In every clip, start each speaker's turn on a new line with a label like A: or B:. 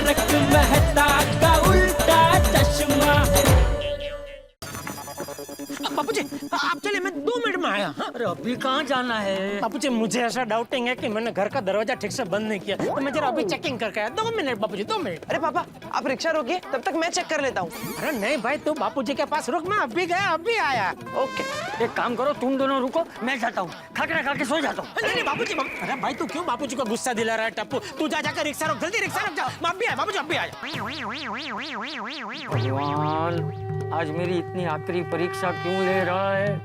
A: तारक मेहता का उल्टा चश्मा।
B: बापूजी आप चलिए, मैं 2 मिनट में आया। हाँ?
C: अरे अभी कहाँ जाना है?
B: बापूजी मुझे ऐसा डाउटिंग है कि मैंने घर का दरवाजा ठीक से बंद नहीं किया, तो मैं जरा अभी चेकिंग करके आया। 2 मिनट बापूजी, 2 मिनट।
D: अरे पापा आप रिक्शा रोकिए, तब तक मैं चेक कर लेता हूँ।
B: अरे नहीं भाई, तू बापूजी के पास रुक, मैं अभी गया अभी आया।
D: ओके।
C: एक काम करो, तुम दोनों रुको, मैं जाता हूँ, खाकरा खा के सो जाता हूँ।
B: नहीं बापूजी, अरे भाई तू क्यों बापूजी को गुस्सा दिला रहा है? टप्पू तू जा जाकर रिक्शा रोक, जल्दी रिक्शा रोक जा। मैं अभी आया बापूजी, अभी आया।
C: भगवान, आज मेरी इतनी आखिरी परीक्षा क्यों ले रहा है?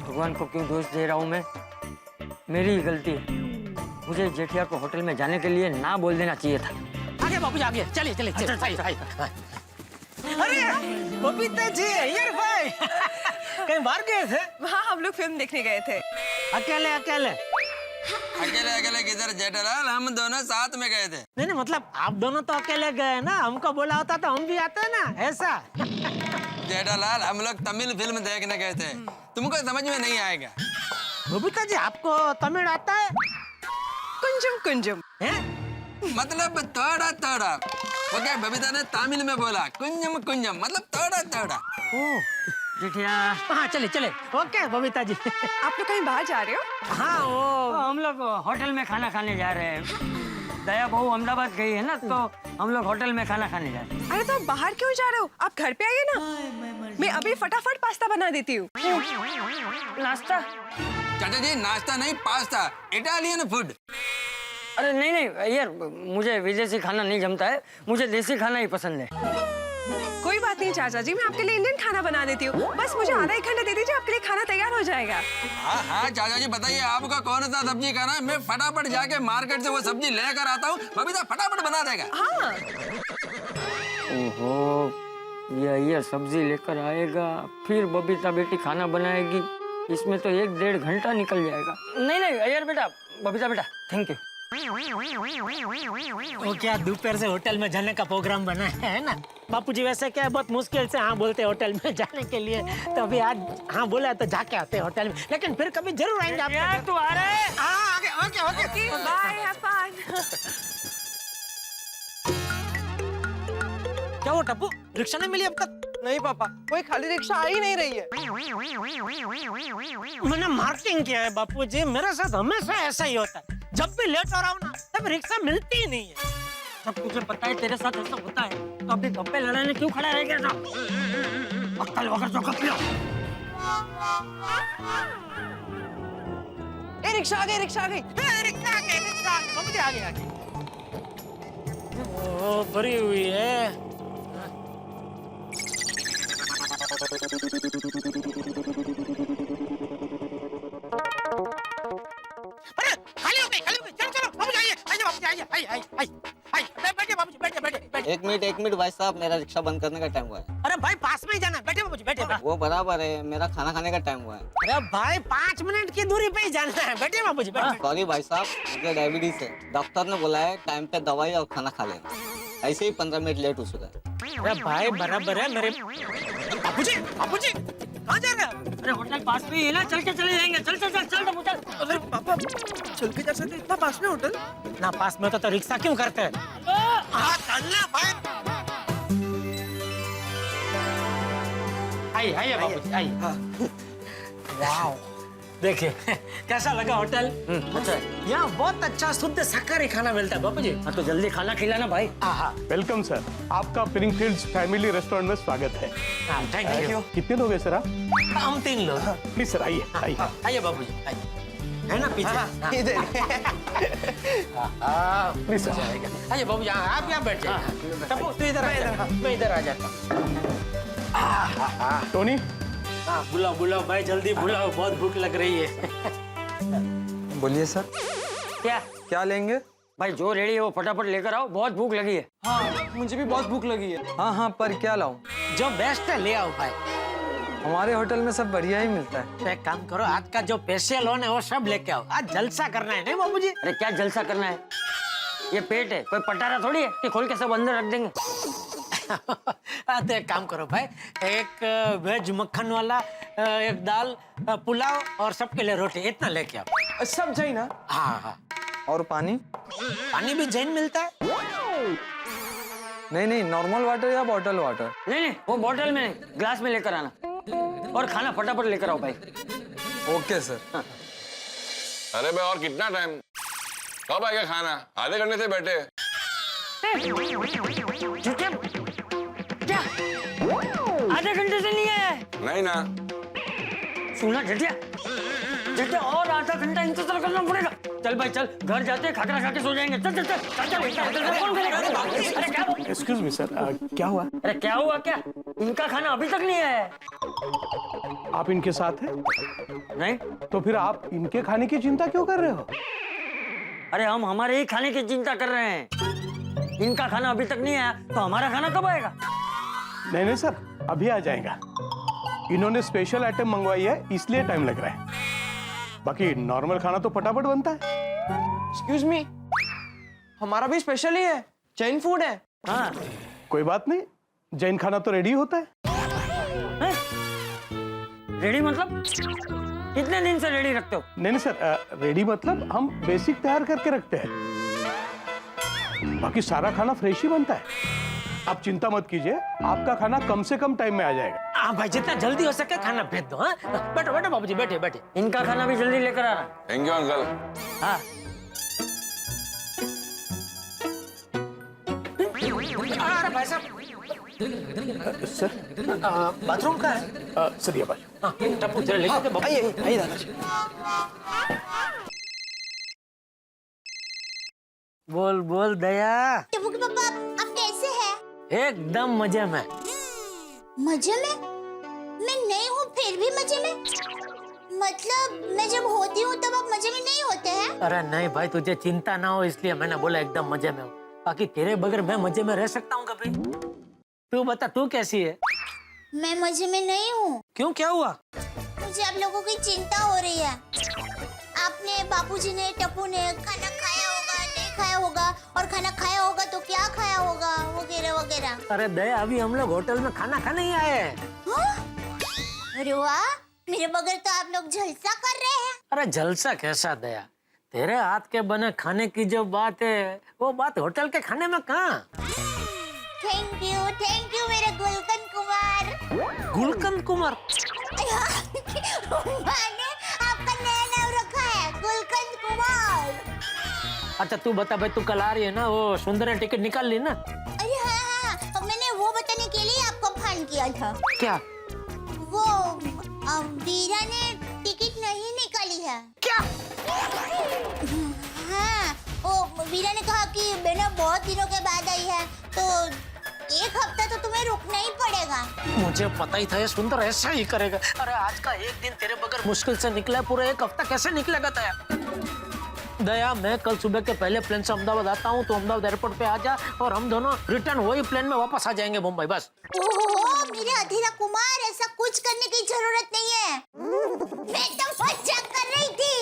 C: भगवान को क्यों दोष दे रहा हूँ मैं? मेरी ही गलती है। मुझे जेठिया को होटल में जाने के लिए ना बोल देना चाहिए था।
B: आगे बापूजी आगे, चलिए चलिए चलिए। सही। अरे बबीता जी, यार भाई कहीं बाहर गए थे?
D: हाँ हम लोग फिल्म देखने गए थे।
B: अकेले अकेले?
E: अकेले किधर जेठालाल, हम दोनों साथ में गए थे।
B: नहीं मतलब आप दोनों तो अकेले गए ना, हमको बोला होता तो हम भी आते ना, ऐसा।
E: जेठालाल हम लोग तमिल फिल्म देखने गए थे, तुमको समझ में नहीं आएगा।
B: बबीता जी आपको तमिल आता है?
D: कुंजम कुंजम
B: है?
E: मतलब थोड़ा थोड़ा। ओके, बबीता ने तमिल में बोला कुंजम कुंजम, मतलब थोड़ा थोड़ा।
B: ओह
C: जेठिया,
B: हाँ चले चले। ओके बबीता जी।
D: आप लोग कहीं बाहर जा रहे हो?
B: हाँ वो
C: हम लोग होटल में खाना खाने जा रहे हैं। दया बहू अहमदाबाद गई है ना, तो हम लोग होटल में खाना खाने जा रहे हैं।
D: अरे तो आप बाहर क्यों जा रहे हो? आप घर पे आइए ना, मैं अभी फटाफट पास्ता बना देती हूँ।
C: नाश्ता?
E: चाचा जी नाश्ता नहीं, पास्ता, इटालियन फूड।
C: अरे नहीं यार, मुझे विदेशी खाना नहीं जमता है, मुझे देसी खाना ही पसंद है।
D: कोई बात नहीं चाचा जी, मैं आपके लिए इंडियन खाना बना देती हूँ। बस मुझे आधा 1 घंटा दे दीजिए, आपके लिए खाना तैयार हो जाएगा।
E: हाँ चाचा जी बताइए आपका कौन सा सब्जी खाना है, मैं फटाफट जाके मार्केट से वो सब्जी लेकर आता हूँ, बबीता फटाफट बना देगा।
D: हाँ
C: ओहो, ये सब्जी लेकर आएगा, फिर बबीता बेटी खाना बनाएगी, इसमें तो 1-1.5 घंटा निकल जाएगा। नहीं यार बेटा, बबीता बेटा थैंक यू।
B: वो क्या दोपहर से होटल में जाने का प्रोग्राम बना है ना? बापूजी वैसे क्या बहुत मुश्किल से हाँ बोलते होटल में जाने के लिए, तो अभी आज हाँ बोला तो जाके आते होटल में, लेकिन फिर कभी जरूर आएंगे आप।
C: यार तू आ रहा है?
B: हाँ ओके
D: बाय, हैव फन।
B: क्या वो टप्पू रिक्शा नहीं मिली अब तक?
D: नहीं पापा, कोई खाली रिक्शा आ ही नहीं रही है।
B: मैंने मार्किंग किया है बापूजी, मेरे साथ हमेशा ऐसा ही होता है, जब भी लेट हो रहा हूँ ना तब रिक्शा मिलती ही नहीं है।
C: सब तुझे पता है तेरे साथ ऐसा होता है, तो अपने गप्पे लड़ाने क्यों खड़ा रह गया था? अक्कल वगैरह तो गप लो।
D: रिक्शा आ गई, रिक्शा आ गई।
B: बापूजी आगे। ओ भरी हुई है। अरे खाली हो गई, चलो बाबूजी आइए, बैठे।
F: 1 मिनट भाई साहब, मेरा रिक्शा बंद करने का टाइम हुआ है।
B: अरे भाई पास में ही जाना है, बैठे बाबूजी बैठे।
F: वो बराबर है, मेरा खाना खाने का टाइम हुआ है।
B: अरे भाई 5 मिनट की दूरी पे ही जाना है, बैठे बाबूजी बैठे।
F: सॉरी भाई साहब, मुझे डायबिटीज है, डॉक्टर ने बोला है टाइम पे दवाई और खाना खा लेना। ऐसे ही 15 मिनट लेट हो चुका है।
B: अरे भाई बराबर है मेरे। बाबूजी कहाँ जा रहे हैं?
C: अरे होटल पास में ही है ना, चल के चले जाएंगे। चल चल चल।
D: अरे पापा चल के जा सकते, इतना पास में होटल?
B: ना पास में तो रिक्शा क्यों करते हैं? हाँ चलना भाई। आइए बाबूजी आइए। वाओ देखिए कैसा लगा होटल?
C: अच्छा है।
B: यहाँ बहुत अच्छा शुद्ध शाकाहारी खाना मिलता है बाबूजी।
C: हाँ तो जल्दी खाना खिलाना भाई।
B: हाँ
G: वेलकम सर, आपका स्प्रिंगफील्ड्स फैमिली रेस्टोरेंट में स्वागत है।
B: Thank you.
G: कितने लोग हैं सर आप?
B: हम 3 लोग।
G: प्लीज सर आइए आइए।
B: आइए बाबूजी आइए, है ना पीछे?
D: इधर।
G: Please sir.
B: आइए बाबूजी, आप यहाँ बैठ जाइए। टप्पू तू इधर आ जा, मैं इधर आ जाता हूँ।
G: टोनी
B: हाँ बुलाओ भाई, जल्दी बुलाओ, बहुत भूख लग रही है।
E: बोलिए सर,
C: क्या
E: लेंगे?
C: भाई जो रेडी है वो फटाफट लेकर आओ, बहुत भूख लगी है।
H: हाँ मुझे भी बहुत भूख लगी है।
E: हाँ पर क्या लाऊं?
B: जो बेस्ट है ले आओ भाई।
E: हमारे होटल में सब बढ़िया ही मिलता है।
B: तो एक काम करो, आज का जो स्पेशल हो ना वो सब लेके आओ, आज जलसा करना है नहीं बाबूजी?
C: अरे क्या जलसा करना है, ये पेट है, कोई पटारा थोड़ी है कि खोल के सब अंदर रख देंगे।
B: तो एक काम करो भाई, एक वेज मक्खन वाला, एक दाल, पुलाव और सबके लिए रोटी, इतना लेके आओ।
H: सब चाहिए ना?
B: हाँ
E: और पानी?
B: पानी भी जैन मिलता है।
H: नहीं नहीं, नॉर्मल वाटर या बॉटल वाटर?
C: नहीं नहीं, वो बॉटल में नहीं, ग्लास में लेकर आना। और खाना फटाफट लेकर आओ भाई।
H: Okay sir.
I: अरे भाई और कितना टाइम, कब आएगा खाना? आधे घंटे से बैठे हैं।
C: क्या आधे घंटे से नहीं आया है?
I: नहीं ना।
C: सुना जटिया, जटिया और आधा घंटा इंतजार करना पड़ेगा। चल भाई चल, घर जाते हैं, खाना खा के सो जाएंगे। चल चल चल चल चल, इंतजार कौन करेगा? अरे क्या हुआ?
G: एक्सक्यूज मी सर, क्या हुआ?
C: अरे क्या हुआ क्या? इनका खाना अभी तक नहीं आया है।
G: आप इनके साथ हैं?
C: नहीं,
G: तो फिर आप इनके खाने की चिंता क्यों कर रहे हो?
C: अरे हम हमारे ही खाने की चिंता कर रहे हैं। इनका खाना अभी तक नहीं आया तो हमारा खाना कब आएगा?
G: नहीं नहीं सर, अभी आ जाएगा। इन्होंने स्पेशल आइटम मंगवाई है, इसलिए टाइम लग रहा है। बाकी नॉर्मल खाना तो फटाफट बनता है।
H: एक्सक्यूज मी, हमारा भी स्पेशल ही है, जैन फूड है।
C: हाँ,
G: कोई बात नहीं, जैन खाना तो रेडी होता है।
C: रेडी मतलब कितने दिन से रेडी रखते हो?
G: नहीं नहीं सर, रेडी मतलब हम बेसिक तैयार करके रखते हैं, बाकी सारा खाना फ्रेश ही बनता है। आप चिंता मत कीजिए, आपका खाना कम से कम टाइम में आ जाएगा।
B: हाँ भाई, जितना जल्दी हो सके खाना भेज दो। हाँ, बैठो बैठो बाबूजी, बैठे बैठे।
C: इनका खाना भी जल्दी लेकर आना।
I: Thank you uncle.
C: हाँ,
B: अरे भाई साहब,
G: सर
B: बाथरूम का है?
G: सर ये बाजू।
B: हाँ, टप्पू जरा लेके दे बाबू।
H: आइए दादाजी।
B: बोल बोल दया।
J: टप्पू के पापा, आप कैसे हैं?
B: एकदम मजे में।
J: मजे में? मैं नहीं हूँ फिर भी मजे में? मतलब मैं जब होती हूँ तब आप मजे में नहीं होते हैं?
B: अरे नहीं भाई, तुझे चिंता ना हो इसलिए मैंने बोला एकदम मजे में हो। बाकी तेरे बगैर मैं मजे में रह सकता हूँ कभी? तू बता, तू कैसी है?
J: मैं मजे में नहीं हूँ।
B: क्यों, क्या हुआ?
J: मुझे आप लोगों की चिंता हो रही है। आपने, बापूजी ने, टप्पू ने खाना खाया होगा, नहीं खाया होगा, और खाना खाया होगा तो क्या खाया होगा, वगैरह वगैरह।
B: अरे दया, अभी हम लोग होटल में खाना खाने ही आए हैं।
J: हाँ? अरे वाह, मेरे बगैर तो आप लोग जलसा कर रहे हैं।
B: अरे जलसा कैसा दया, तेरे हाथ के बने खाने की जो बात है वो बात होटल के खाने में कहाँ?
J: थैंक यू मेरे गुलकंद कुमार।
B: गुलकंद कुमार?
J: मैंने आपका नया नाम रखा है, गुलकंद कुमार।
B: अच्छा तू बता भाई, तू कल आ रही है ना, वो सुंदर ने टिकट निकाल ली ना?
J: अरे हाँ, मैंने वो बताने के लिए आपको फोन किया था।
B: क्या?
J: वो वीरा ने टिकट नहीं निकाली है।
B: क्या?
J: हाँ, वो वीरा ने कहा कि बेना बहुत दिनों के बाद आई है तो एक हफ्ता तो तुम्हें रुकना ही पड़ेगा।
B: मुझे पता ही था ये सुंदर ऐसा ही करेगा। अरे आज का एक दिन तेरे बगैर मुश्किल से निकला है, पूरा एक हफ्ता कैसे निकलेगा दया? दया, मैं कल सुबह के पहले प्लेन से अहमदाबाद आता हूँ, तो अहमदाबाद एयरपोर्ट पे आ जा और हम दोनों रिटर्न वही प्लेन में वापस आ जाएंगे मुंबई, बस।
J: ओहो मेरे अधीरा कुमार, ऐसा कुछ करने की जरूरत नहीं है। मैं तो मजाक कर रही थी।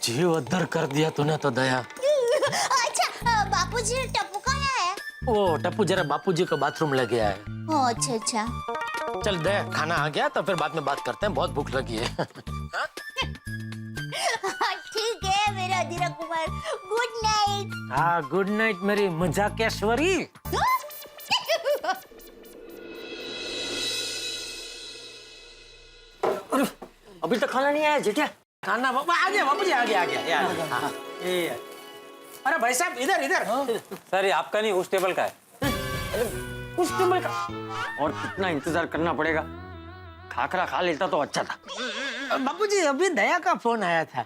B: जीव अद्धर कर दिया तूने तो दया।
J: अच्छा, बापूजी और टप्पू कहाँ है?
B: वो टप्पू जरा बापूजी को बाथरूम ले गया है।
J: अच्छा अच्छा।
B: चल दया, खाना आ गया तो फिर बाद में बात करते हैं, बहुत भूख लगी है।
J: ठीक है मेरा अधीरा कुमार, गुड नाइट।
B: हाँ गुड नाइट मेरी मजाकेश्वरी।
C: अभी तक खाना नहीं आया जेठिया।
B: खाना बाबा आ गया, बाबूजी आ गया, आ गया यार। हाँ, ये। अरे भाई साहब, इधर इधर।
C: सर ये आपका नहीं, उस टेबल का है। उस टेबल का? और कितना इंतजार करना पड़ेगा? खाकरा खा लेता तो अच्छा था।
B: बाबूजी अभी दया का फोन आया था।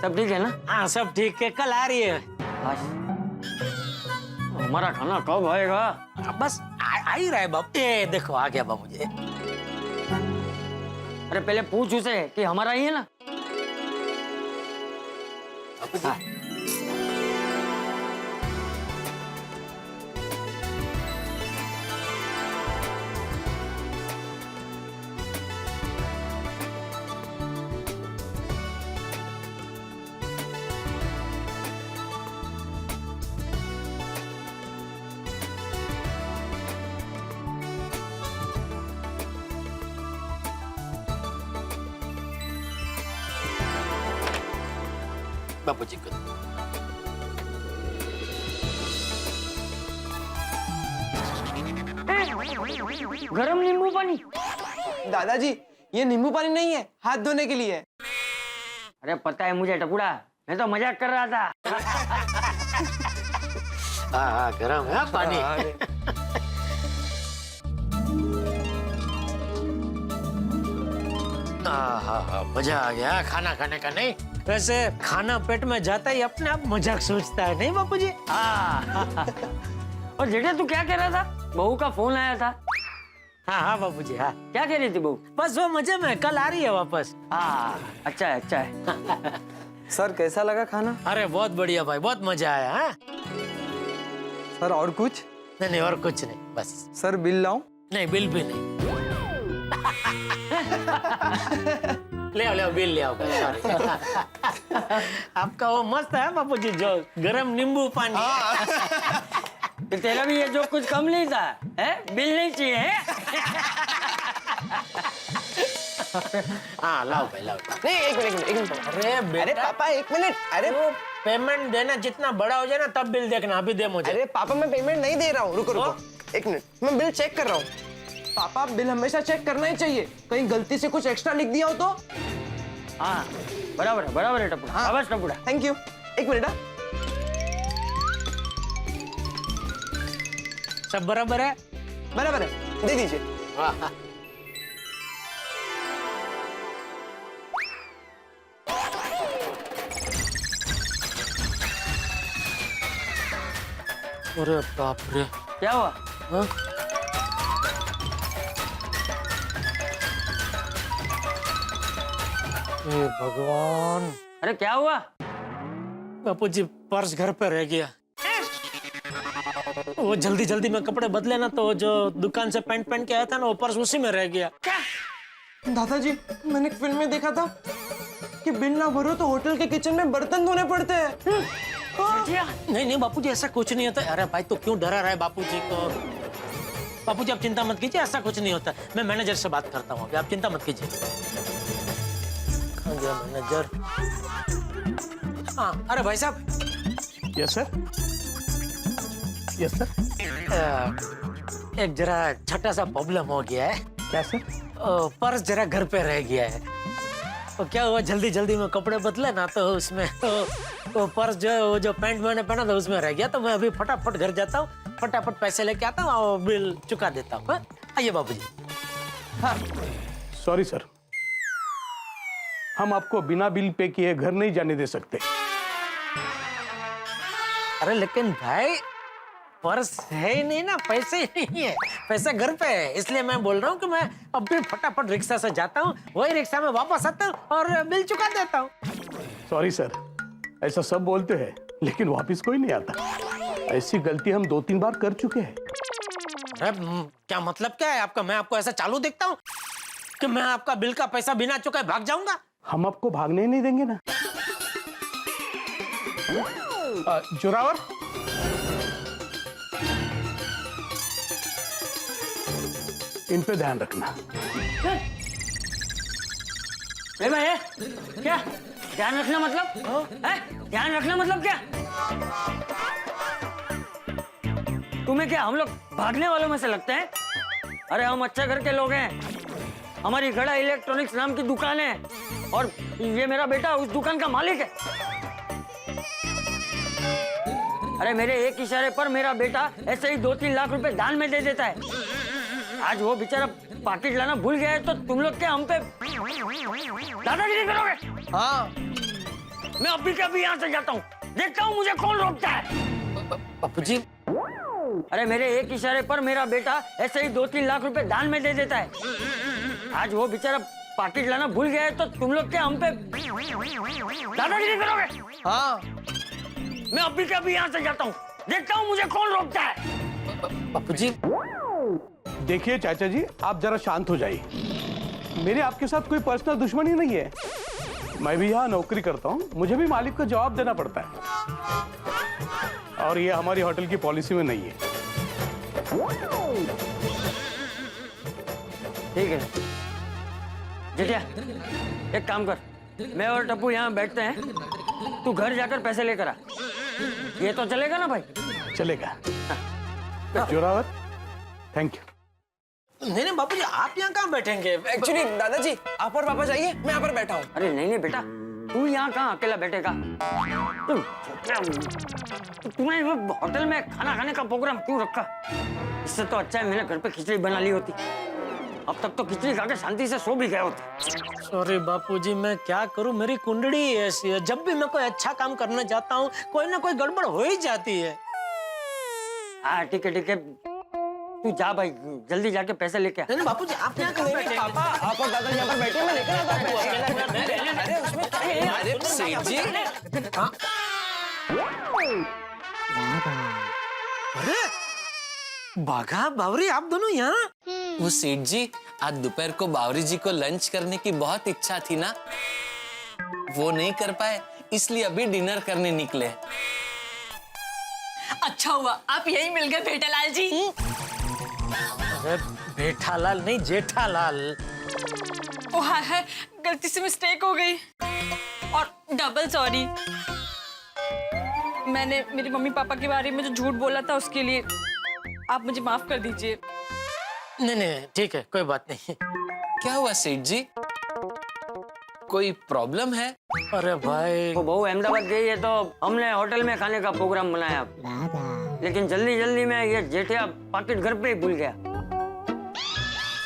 C: सब ठीक है ना?
B: हाँ सब ठीक है, कल आ रही है।
C: बस हमारा खाना कब आएगा?
B: बस आ ही रहा है बाबू। ये देखो आ गया बाबूजी।
C: अरे पहले पूछ उसे कि हमारा ही है ना। हाँ।
B: बाबूजी को
C: गरम नींबू पानी।
H: दादाजी ये नींबू पानी नहीं है, हाथ धोने के लिए है।
C: अरे पता है मुझे टपुड़ा, मैं तो मजाक कर रहा था।
B: हाँ गरम है पानी। हाँ मजा आ गया खाना खाने का। नहीं वैसे खाना पेट में जाता ही अपने आप मजाक सोचता है, नहीं बापू जी?
C: हाँ। और जेठा तू क्या कह रहा था? बहू का फोन आया था।
B: हाँ हाँ बापू जी हाँ।
C: क्या कह रही थी बहू?
B: बस वो मजे में, कल आ रही है वापस।
C: हाँ अच्छा है अच्छा है।
H: सर कैसा लगा खाना?
B: अरे बहुत बढ़िया भाई, बहुत मजा आया। हाँ
H: सर और कुछ?
B: नहीं और कुछ नहीं, बस।
H: सर बिल लाऊं?
B: नहीं बिल भी नहीं। ले आओ बिल ले आओ। सॉरी। आपका वो मस्त है बापू जी, जो गरम नींबू पानी।
C: तेरा भी ये जो कुछ कम नहीं था, है? बिल नहीं चाहिए।
B: हाँ लाओ भाई लाओ।
H: नहीं एक मिनट।
B: अरे बेटा,
H: पापा एक मिनट। अरे
B: वो पेमेंट देना जितना बड़ा हो जाए ना तब बिल देखना, अभी दे मुझे।
H: अरे पापा मैं पेमेंट नहीं दे रहा हूँ, रुको। एक मिनट मैं बिल चेक कर रहा हूँ। पापा बिल हमेशा चेक करना ही चाहिए, कहीं गलती से कुछ एक्स्ट्रा लिख दिया हो तो।
C: हाँ बराबर है टपुड़ा। हाँ बस टपुड़ा।
H: Thank you. एक मिनट।
B: सब बराबर है?
H: बराबर है, दे दीजिए।
B: अरे बाप रे,
C: क्या हुआ?
B: हाँ? हे भगवान।
C: अरे क्या हुआ?
B: बापू जी पर्स घर पे रह गया। वो जल्दी में कपड़े बदले ना, तो जो दुकान से पैंट पहन के आया था ना, वो पर्स उसी में रह गया।
C: क्या?
H: दादाजी मैंने एक फिल्म में देखा था कि बिल ना भरो तो होटल के किचन में बर्तन धोने पड़ते हैं।
B: नहीं बापू जी ऐसा कुछ नहीं होता। अरे भाई तो क्यों डरा रहा है बापू जी को? बापू जी आप चिंता मत कीजिए, ऐसा कुछ नहीं होता। मैं मैनेजर से बात करता हूँ, आप चिंता मत कीजिए। कहाँ गया मैनेजर? हाँ अरे भाई साहब।
G: Yes sir. Yes sir.
B: एक जरा छोटा सा प्रॉब्लम हो गया है।
G: क्या सर?
B: पर्स जरा घर पे रह गया है। तो क्या हुआ, जल्दी में कपड़े बदले ना, तो उसमें वो पर्स जो पैंट मैंने पहना था उसमें रह गया। तो मैं अभी फटाफट घर जाता हूँ, फटाफट पैसे लेके आता हूँ और बिल चुका देता हूँ। आइए बाबूजी।
G: हाँ सॉरी सर, हम आपको बिना बिल पे किए घर नहीं जाने दे सकते।
B: अरे लेकिन भाई पर्स है ही नहीं ना, पैसे ही नहीं है, पैसा घर पे है। इसलिए मैं बोल रहा हूँ कि मैं अभी फटाफट रिक्शा से जाता हूँ, वही रिक्शा में वापस आता हूँ और बिल चुका देता हूँ।
G: सॉरी सर, ऐसा सब बोलते हैं लेकिन वापस कोई नहीं आता। ऐसी गलती हम 2-3 बार कर चुके हैं।
B: अरे क्या मतलब क्या है आपका? मैं आपको ऐसा चालू देखता हूँ कि मैं आपका बिल का पैसा बिना चुकाए भाग जाऊंगा?
G: हम आपको भागने नहीं देंगे ना। जोरावर, इन पे ध्यान रखना।
C: भाई क्या ध्यान रखना मतलब? ध्यान रखना मतलब क्या? तुम्हें क्या हम लोग भागने वालों में से लगते हैं? अरे हम अच्छे घर के लोग हैं। हमारी गड़ा इलेक्ट्रॉनिक्स नाम की दुकान है और ये मेरा बेटा उस दुकान का मालिक है। अरे मेरे एक इशारे पर मेरा बेटा ऐसे ही 2-3 लाख रुपए दान में दे देता है। आज वो बेचारा पाकिट लाना भूल गया है तो तुम लोग क्या हम पे दादागिरी करोगे?
H: हाँ
C: मैं अभी के अभी यहाँ से जाता हूँ, देखता हूँ मुझे कौन रोकता है।
B: बापू जी,
C: अरे मेरे एक इशारे पर मेरा बेटा ऐसे ही 2-3 लाख रुपए दान में दे देता है। आज वो बेचारा पाकिट लाना भूल गया है तो तुम लोग क्या हम पे दादागिरी करोगे?
H: हाँ
C: मैं अभी के अभी यहाँ से जाता हूँ, देखता हूँ मुझे कौन रोकता है।
B: बापू जी,
G: देखिए चाचा जी, आप जरा शांत हो जाइए। मेरे आपके साथ कोई पर्सनल दुश्मनी नहीं है। मैं भी यहाँ नौकरी करता हूँ, मुझे भी मालिक को जवाब देना पड़ता है और ये हमारी होटल की पॉलिसी में नहीं है।
C: ठीक है जेठिया, एक काम कर, मैं और टप्पू यहाँ बैठते हैं, तू घर जाकर पैसे लेकर आ। ये तो चलेगा ना भाई?
G: चलेगा। Zorawar, thank you.
B: नहीं बापूजी, आप यहाँ कहाँ बैठेंगे?
H: एक्चुअली दादाजी आप और पापा जाइए, मैं यहाँ पर बैठा हूँ।
C: अरे नहीं नहीं बेटा, तू यहाँ कहाँ अकेला बैठेगा? तुम्हें होटल में खाना खाने का प्रोग्राम क्यों रखा? इससे तो अच्छा है मैंने घर पे खिचड़ी बना ली होती। अब तक तो खिचड़ी खा के शांति से सो भी गए होते।
B: सॉरी बापूजी, मैं क्या करूं, मेरी कुंडली ही ऐसी है। जब भी मैं कोई अच्छा काम करने जाता हूँ कोई ना कोई गड़बड़ हो ही जाती है।
C: हाँ ठीक है ठीक है, तू जा भाई, जल्दी जाके पैसे लेके आ।
B: नहीं बापूजी, आप यहाँ कहाँ बैठे?
H: पापा आप और दादाजी यहाँ पर बैठे, मैं लेकर आता हूँ। अरे उसमें क्या है?
E: अरे सेठ जी,
B: अरे बाघा बावरी, आप दोनों यहाँ?
E: वो सेठ जी, आज दोपहर को बावरी जी को लंच करने की बहुत इच्छा थी ना, वो नहीं कर पाए, इसलिए अभी डिनर करने निकले।
K: अच्छा हुआ आप यही मिल गए बेटालाल जी।
B: अरे बेठालाल नहीं, जेठालाल।
K: ओ हाय हाय, गलती से मिस्टेक हो गई और डबल सॉरी। मैंने मेरी मम्मी पापा के बारे में जो झूठ बोला था उसके लिए आप मुझे माफ कर दीजिए।
B: नहीं नहीं ठीक है, कोई बात नहीं।
E: क्या हुआ सेठ जी, कोई प्रॉब्लम है?
B: अरे भाई,
C: वो बहू अहमदाबाद गई है तो हमने होटल में खाने का प्रोग्राम बनाया, लेकिन जल्दी जल्दी में ये जेठिया पाकिट घर पे ही भूल गया,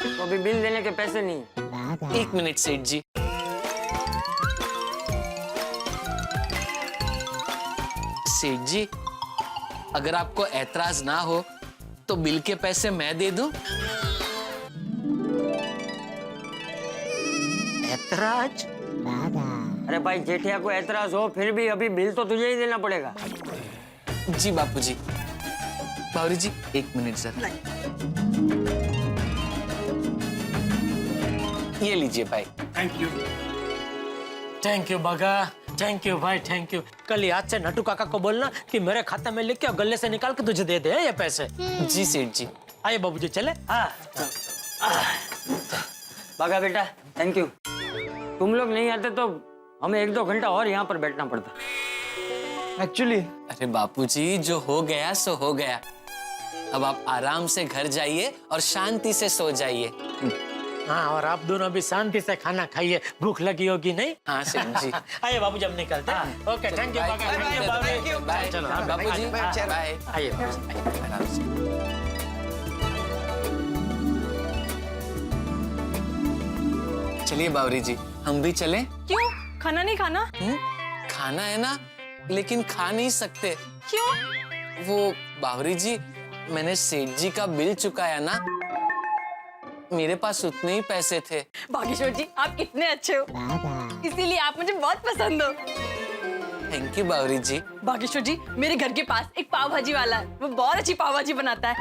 C: तो अभी बिल देने के पैसे नहीं।
E: एक मिनट सेठ जी, सेठ जी अगर आपको ऐतराज ना हो तो बिल के पैसे मैं दे दूं?
B: ऐतराज?
C: अरे भाई जेठिया को ऐतराज हो फिर भी अभी बिल तो तुझे ही देना पड़ेगा।
E: जी बापूजी। बावरी जी एक मिनट जरा, ये लीजिए भाई।
B: Thank you Bagha, thank you भाई, थैंक यू। कल याद से नटू काका को बोलना कि मेरे खाते में लिख के और गले से निकाल के तुझे दे दे ये पैसे।
E: जी सेठ जी।
B: आइए बाबूजी चले।
C: हाँ बागा बेटा, थैंक यू। तुम लोग नहीं आते तो हमें 1-2 घंटा और यहाँ पर बैठना पड़ता।
H: एक्चुअली
E: अरे बापूजी, जो हो गया सो हो गया, अब आप आराम से घर जाइए और शांति से सो जाइए।
B: हाँ, और आप दोनों भी शांति से खाना खाइए, भूख लगी होगी नहीं?
E: हाँ सेठ जी।
B: आइए बाबूजी, अब निकलते हैं। Okay, thank you Bagha, thank you बाबू।
E: बाय।
B: चलो
E: बापूजी बाय।
B: आइए।
E: आराम से। चलिए बावरी जी, हम भी चलें?
K: क्यों, खाना नहीं खाना?
E: खाना है ना, लेकिन खा नहीं सकते।
K: क्यों?
E: वो बावरी जी, मैंने सेठ जी का बिल चुकाया ना, मेरे पास उतने ही पैसे थे।
K: बागेश्वर जी आप कितने अच्छे हो, इसीलिए आप मुझे बहुत पसंद हो।
E: थैंक यू बावरी जी।
K: बागेश्वर जी, मेरे घर के पास एक पाव भाजी वाला है, वो बहुत अच्छी पाव भाजी बनाता है।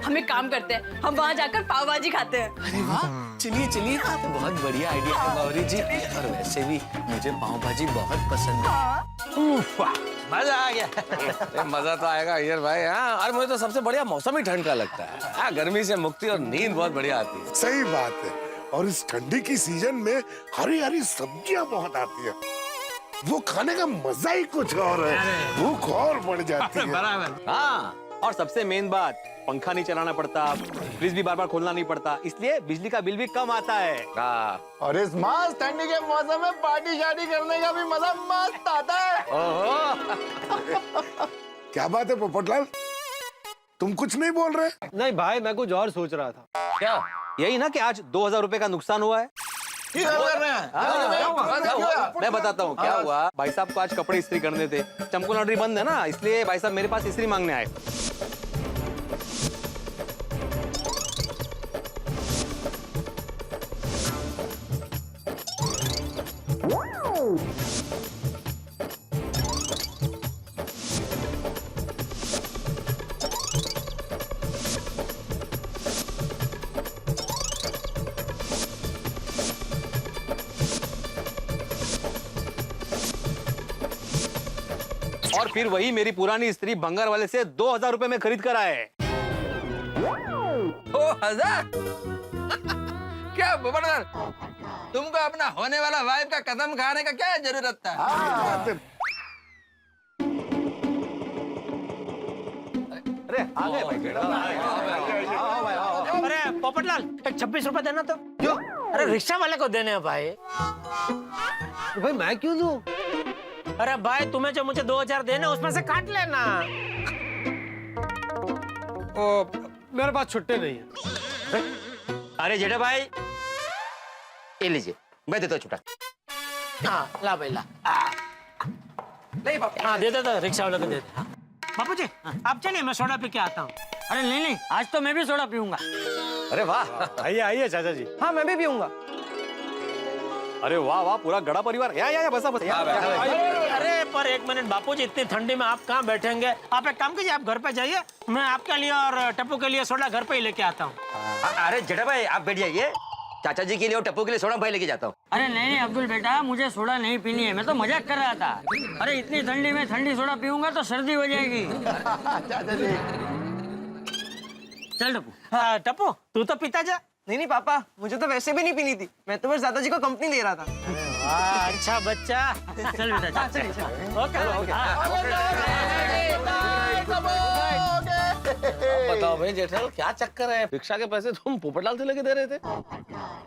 K: हम एक काम करते हैं, हम वहाँ जाकर पाव भाजी खाते हैं।
E: अरे वाह, चलिए चलिए, बहुत बढ़िया आइडिया है बावरी जी। और वैसे भी मुझे पाव भाजी बहुत पसंद है।
H: मजा आ गया।
L: मजा तो आएगा अय्यर भाई। हाँ, और मुझे तो सबसे बढ़िया मौसम ही ठंड का लगता है। हाँ, गर्मी से मुक्ति और नींद बहुत बढ़िया आती है।
M: सही बात है, और इस ठंडी की सीजन में हरी हरी सब्जियां बहुत आती है, वो खाने का मजा ही कुछ और है, भूख और बढ़ जाती है।
L: बराबर। हाँ, और सबसे मेन बात, पंखा नहीं चलाना पड़ता, फ्रिज भी बार बार खोलना नहीं पड़ता, इसलिए बिजली का बिल भी कम आता है। हाँ।
M: और इस मस्त ठंडी के मौसम में पार्टी शादी करने का भी मजा मस्त आता है। क्या बात है पोपटलाल, तुम कुछ नहीं बोल रहे?
L: नहीं भाई, मैं कुछ और सोच रहा था। क्या? यही ना कि आज 2000 रुपए का नुकसान हुआ है। मैं बताता हूँ क्या हुआ। भाई साहब को आज कपड़े इस्त्री करने थे, चंपू लॉन्ड्री बंद है ना, इसलिए भाई साहब मेरे पास इस्त्री मांगने आए। और फिर वही मेरी पुरानी स्त्री भंगार वाले से 2000 रुपए में खरीद कर आए।
E: 2000? क्या बबरदार, तुमको अपना होने वाला वाइफ का कदम खाने का क्या जरूरत था?
L: अरे आ गए भाई।
B: अरे पोपटलाल एक 26 रुपए देना तो।
H: क्यों?
B: अरे रिक्शा वाले को देने हैं भाई।
H: भाई मैं क्यों दूं?
B: अरे भाई तुम्हें जो मुझे 2000 देने उसमें से काट लेना।
H: ओ, मेरे पास छुट्टे नहीं है।
L: अरे जेठा भाई ये लीजिए, मैं देता हूँ छुट्टा।
B: हाँ ला भाई ला।
H: नहीं पापा।
B: हाँ दे दे रिक्शा वाले को दे दे। हाँ। बापू जी आप चलिए मैं सोडा पी के आता हूँ।
C: अरे नहीं, आज तो मैं भी सोडा पीऊंगा।
L: अरे वाह,
H: आइए आइए चाचा जी। हाँ मैं भी पीऊंगा।
L: अरे वाह वाह, पूरा गड़ा परिवार। या बसा बस।
B: अरे पर एक मिनट बापूजी, इतनी ठंडी में आप कहाँ बैठेंगे? आप एक काम कीजिए, आप घर पे जाइए, मैं आपके लिए और टप्पू के लिए सोडा घर पे ही लेके आता हूँ।
L: अरे जेठा भाई आप बैठ जाइए, चाचा जी के लिए और टप्पू के लिए सोडा भाई लेके जाता हूँ।
C: अरे नहीं अब्दुल बेटा, मुझे सोडा नहीं पीनी है, मैं तो मजाक कर रहा था। अरे इतनी ठंडी में ठंडी सोडा पीऊंगा तो सर्दी हो जाएगी। चल टप्पू।
B: हाँ टप्पू तू तो पीता जा।
H: नहीं पापा, मुझे तो वैसे भी नहीं पीनी थी, मैं तो बस दादाजी को कंपनी दे रहा था।
B: वाह अच्छा बच्चा।
C: चल बेटा चल।
B: ओके
E: बताओ भाई जेठालाल क्या चक्कर है? रिक्शा के पैसे तुम पोपटलाल से लेके दे रहे थे?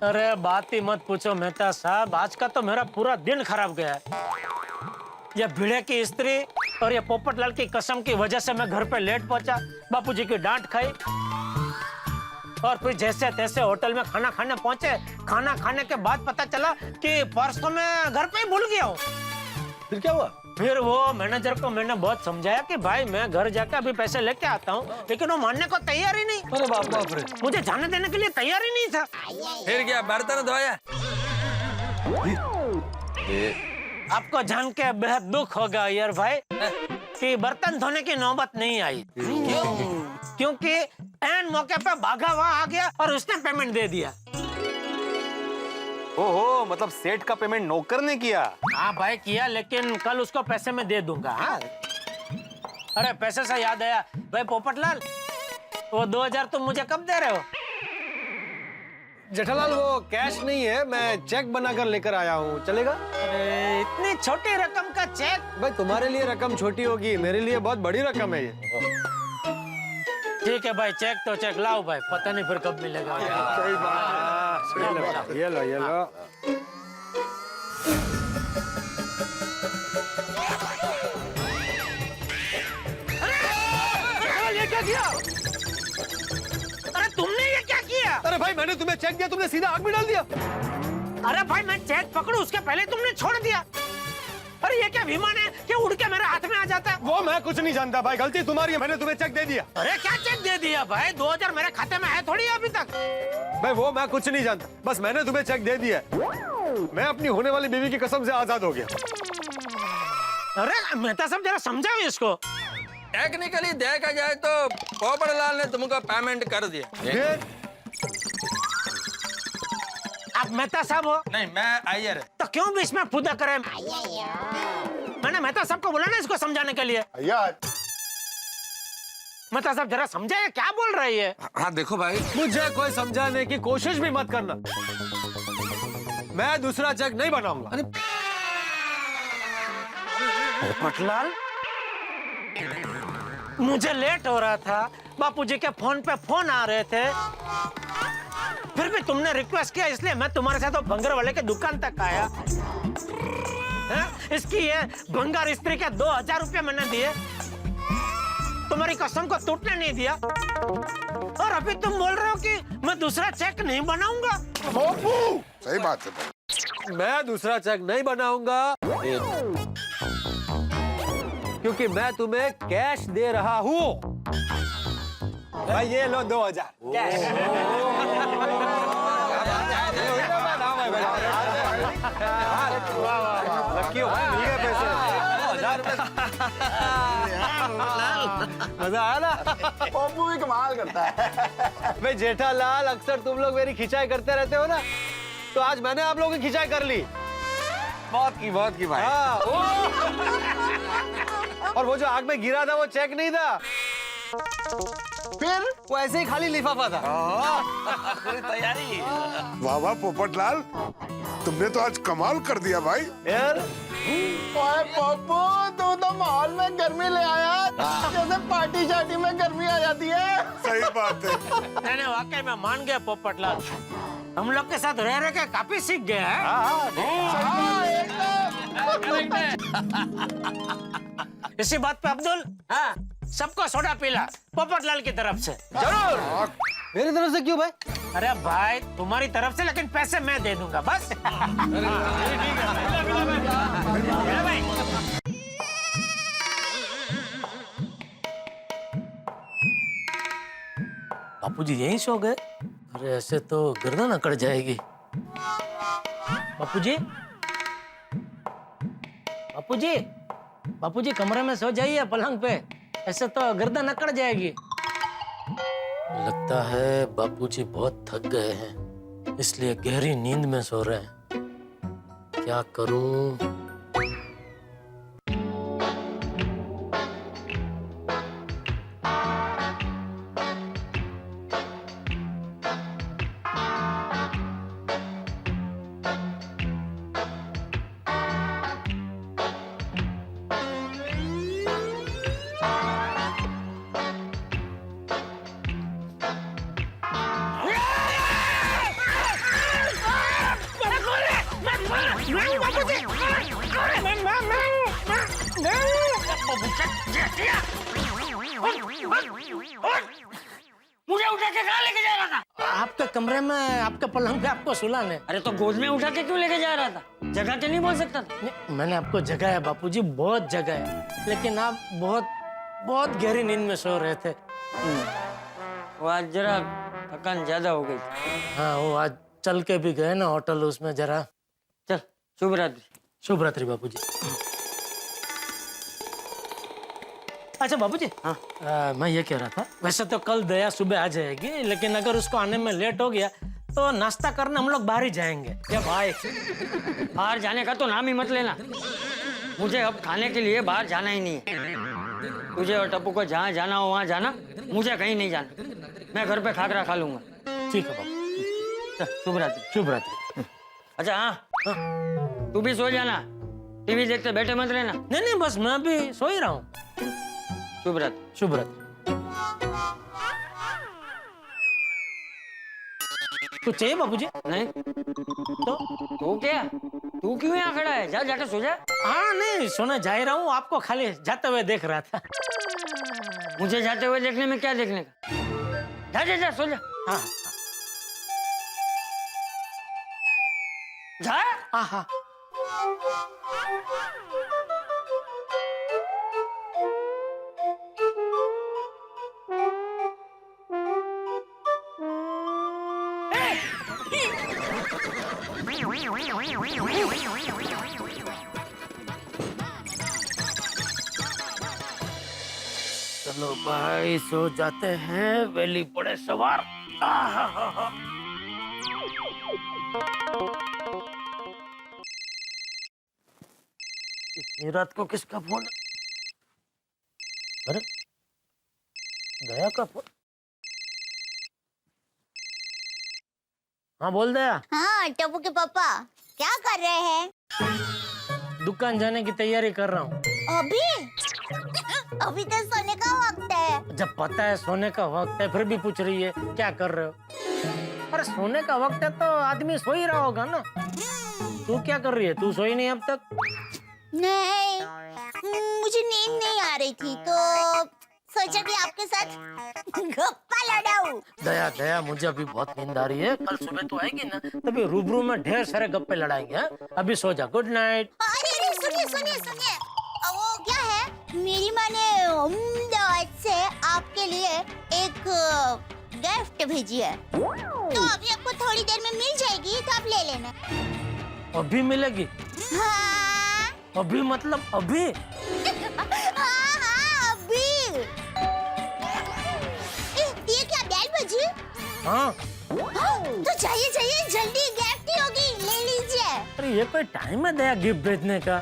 B: अरे बात ही मत पूछो मेहता साहब, आज का तो मेरा पूरा दिन खराब गया है। ये भिड़े की स्त्री और ये पोपटलाल की कसम की वजह से मैं घर पे लेट पहुंचा, बापूजी की डांट खाई और फिर जैसे तैसे होटल में खाना खाने पहुंचे। खाना खाने के बाद पता चला कि पर्स तो मैं घर पे ही भूल गया हूँ।
E: फिर क्या हुआ?
B: फिर वो मैनेजर को मैंने बहुत समझाया कि भाई मैं घर जाके अभी पैसे लेके आता हूँ, लेकिन वो मानने को तैयार ही नहीं।
E: अरे बाप रे,
B: मुझे जाने देने के लिए तैयार ही नहीं था।
E: फिर क्या बर्तन धोया?
B: आपको जान के बेहद दुख होगा यार भाई कि बर्तन धोने की नौबत नहीं आई। क्यों? क्योंकि एन मौके पे भागा वहां आ गया और उसने पेमेंट दे दिया।
L: ओहो, मतलब सेठ का पेमेंट नौकर ने किया?
B: हाँ भाई किया, लेकिन कल उसको पैसे में दे दूंगा। हाँ? अरे पैसे से याद आया भाई पोपटलाल, वो 2000 तुम मुझे कब दे रहे हो?
H: जेठालाल वो कैश नहीं है, मैं चेक बनाकर लेकर आया हूँ, चलेगा?
B: अरे इतनी छोटी रकम का चेक?
H: भाई तुम्हारे लिए रकम छोटी होगी, मेरे लिए बहुत बड़ी रकम है ये।
B: ठीक है भाई, चेक तो चेक लाओ भाई, पता नहीं फिर कब मिलेगा।
H: सही बात। ये लो ये लो।
B: ये क्या किया? अरे तुमने ये क्या किया?
H: अरे भाई मैंने तुम्हें चेक दिया, तुमने सीधा आग में डाल दिया।
B: अरे भाई मैं चेक पकड़ू उसके पहले तुमने छोड़ दिया। अरे ये क्या विमान है कि उड़ के मेरे हाथ में आ जाता है?
H: वो मैं कुछ नहीं जानता भाई, गलती तुम्हारी है, मैंने तुम्हें चेक दे दिया।
B: अरे क्या चेक दे दिया भाई? 2000 मेरे खाते में है थोड़ी अभी तक।
H: भाई वो मैं कुछ नहीं जानता, बस मैंने तुम्हें चेक दे दिया। मैं अपनी होने वाली बीवी की कसम से आजाद हो गया।
B: अरे मेहता साहब जरा समझाओ इसको।
E: टेक्निकली देखा जाए तो पोपटलाल ने तुमको पेमेंट कर दिया।
H: फिर
B: आप मेहता साहब हो?
E: नहीं मैं आइयर।
B: तो क्यों बीच में फुदा करे? मैंने मेहता साहब को बोला ना इसको समझाने के लिए। मेहता साहब जरा समझाइए क्या बोल रही है।
E: हाँ देखो भाई,
H: मुझे कोई समझाने की कोशिश भी मत करना, मैं दूसरा चेक नहीं बनाऊंगा।
B: पोपटलाल मुझे लेट हो रहा था, बापूजी के फोन पे फोन आ रहे थे, फिर भी तुमने रिक्वेस्ट किया इसलिए मैं तुम्हारे साथ भंगार वाले के दुकान तक आया। इसकी ये भंगार स्त्री के 2000 रुपये मैंने दिए, तुम्हारी कसम को टूटने नहीं दिया, और अभी तुम बोल रहे हो कि मैं दूसरा चेक नहीं बनाऊंगा।
M: सही बात है,
H: मैं दूसरा चेक नहीं बनाऊंगा क्योंकि मैं तुम्हें कैश दे रहा हूँ। भाई ये लो 2000 कैश। लकी हो भाई, मिल गए पैसे। 1000 रुपए। मजा आया ना?
M: पप्पू भी कमाल करता है।
H: भाई जेठालाल, अक्सर तुम लोग मेरी खिंचाई करते रहते हो ना, तो आज मैंने आप लोगों की खिंचाई कर ली।
L: बहुत की भाई।
H: हाँ, और वो जो आग में गिरा था वो चेक नहीं था, फिर वो ऐसे ही खाली लिफाफा था।
E: तैयारी।
M: वाह वाह पोपटलाल, तुमने तो आज कमाल कर दिया भाई।
H: यार ओए पप्पू, तू तो माहौल में गर्मी ले आया, जैसे पार्टी शार्टी में गर्मी आ जाती है।
M: सही बात है।
B: नहीं वाकई में मान गया पोपटलाल, हम लोग के साथ रह के काफी सीख गए हैं। इसी बात पे अब्दुल, हाँ सबको सोडा पिला पोपटलाल की तरफ से।
H: जरूर। मेरी तरफ से क्यों भाई?
B: अरे भाई तुम्हारी तरफ से, लेकिन पैसे मैं दे दूंगा बस। बापूजी यहीं सो गए? अरे ऐसे तो गर्दन अकड़ जाएगी। बापूजी, बापूजी, बापूजी कमरे में सो जाइए पलंग पे, ऐसे तो गर्दन अकड़ जाएगी। लगता है बापूजी बहुत थक गए हैं, इसलिए गहरी नींद में सो रहे हैं। क्या करूं?
C: मुझे उठा के कहाँ लेके जा रहा था?
B: आपके कमरे में, आपके पलंग पे आपको सुलाने।
C: अरे तो गोद में उठा के क्यों लेके जा रहा था? जगह के नहीं बोल सकता था?
B: नहीं, मैंने आपको जगाया बापूजी, बहुत जगाया, लेकिन आप बहुत बहुत गहरी नींद में सो रहे थे।
C: वो आज जरा थकान ज्यादा हो गई।
B: हाँ वो आज चल के भी गए ना होटल, उसमें जरा।
C: चल शुभ रात्रि।
B: शुभ रात्रि बापूजी। अच्छा बाबूजी, हाँ मैं ये कह रहा था, वैसे तो कल दया सुबह आ जाएगी, लेकिन अगर उसको आने में लेट हो गया तो नाश्ता करने हम लोग बाहर ही जाएंगे।
C: क्या भाई, बाहर जाने का तो नाम ही मत लेना। मुझे अब खाने के लिए बाहर जाना ही नहीं है। तुझे और टप्पू को जहाँ जाना हो वहाँ जाना, मुझे कहीं नहीं जाना। मैं घर पे खाकरा खा लूंगा।
B: ठीक है बाबू।
C: शुभ रात्रि।
B: शुभ रात्रि।
C: अच्छा हाँ, तू भी सो जाना, टीवी देखते बैठे मत रहना।
B: नहीं नहीं बस मैं भी सो ही रहा हूँ।
C: शुभ रात्रि।
B: शुभ रात्रि। कुछ चाहिए बाबूजी?
C: नहीं तो क्या, तू क्यों यहाँ खड़ा है? जा जाकर सो जा।
B: हाँ नहीं सोने जा ही रहा हूँ, आपको खाली जाते हुए देख रहा था।
C: मुझे जाते हुए देखने में क्या देखने का? जा जा जा सो जा।
B: हाँ
C: जा।
B: हाँ हाँ। चलो भाई सो जाते हैं, वेली पड़े सवार। इतनी रात को किसका फोन? अरे दया का फोन। हाँ बोल दया।
J: हाँ टप्पू के पापा क्या कर रहे हैं?
B: दुकान जाने की तैयारी कर रहा हूँ।
J: अभी अभी तो सोने का वक्त है।
B: जब पता है सोने का वक्त है फिर भी पूछ रही है क्या कर रहे हो? अरे सोने का वक्त है तो आदमी सो ही रहा होगा ना। तू क्या कर रही है? तू सोई नहीं अब तक?
J: नहीं मुझे नींद नहीं आ रही थी तो सोचा कि आपके साथ गप्पा लड़ाऊं।
B: दया दया मुझे अभी बहुत नींद आ रही है, कल सुबह तो आएगी ना तभी रूबरू में ढेर सारे गप्पे लड़ाएंगे। अभी सो जा, गुड नाइट।
J: अरे सुनिए सुनिए सुनिए, वो क्या है, मेरी माँ ने अहमदाबाद से आपके लिए एक गिफ्ट भेजी है, तो अभी आपको थोड़ी देर में मिल जाएगी, तो आप ले लेना।
B: अभी मिलेगी?
J: हाँ
B: अभी मतलब अभी?
J: हाँ हाँ अभी। ये क्या बैल बजी?
B: हाँ
J: तो चाहिए चाहिए जल्दी, गिफ्ट ही होगी, ले लीजिए।
B: अरे ये कोई टाइम है दया गिफ्ट भेजने का?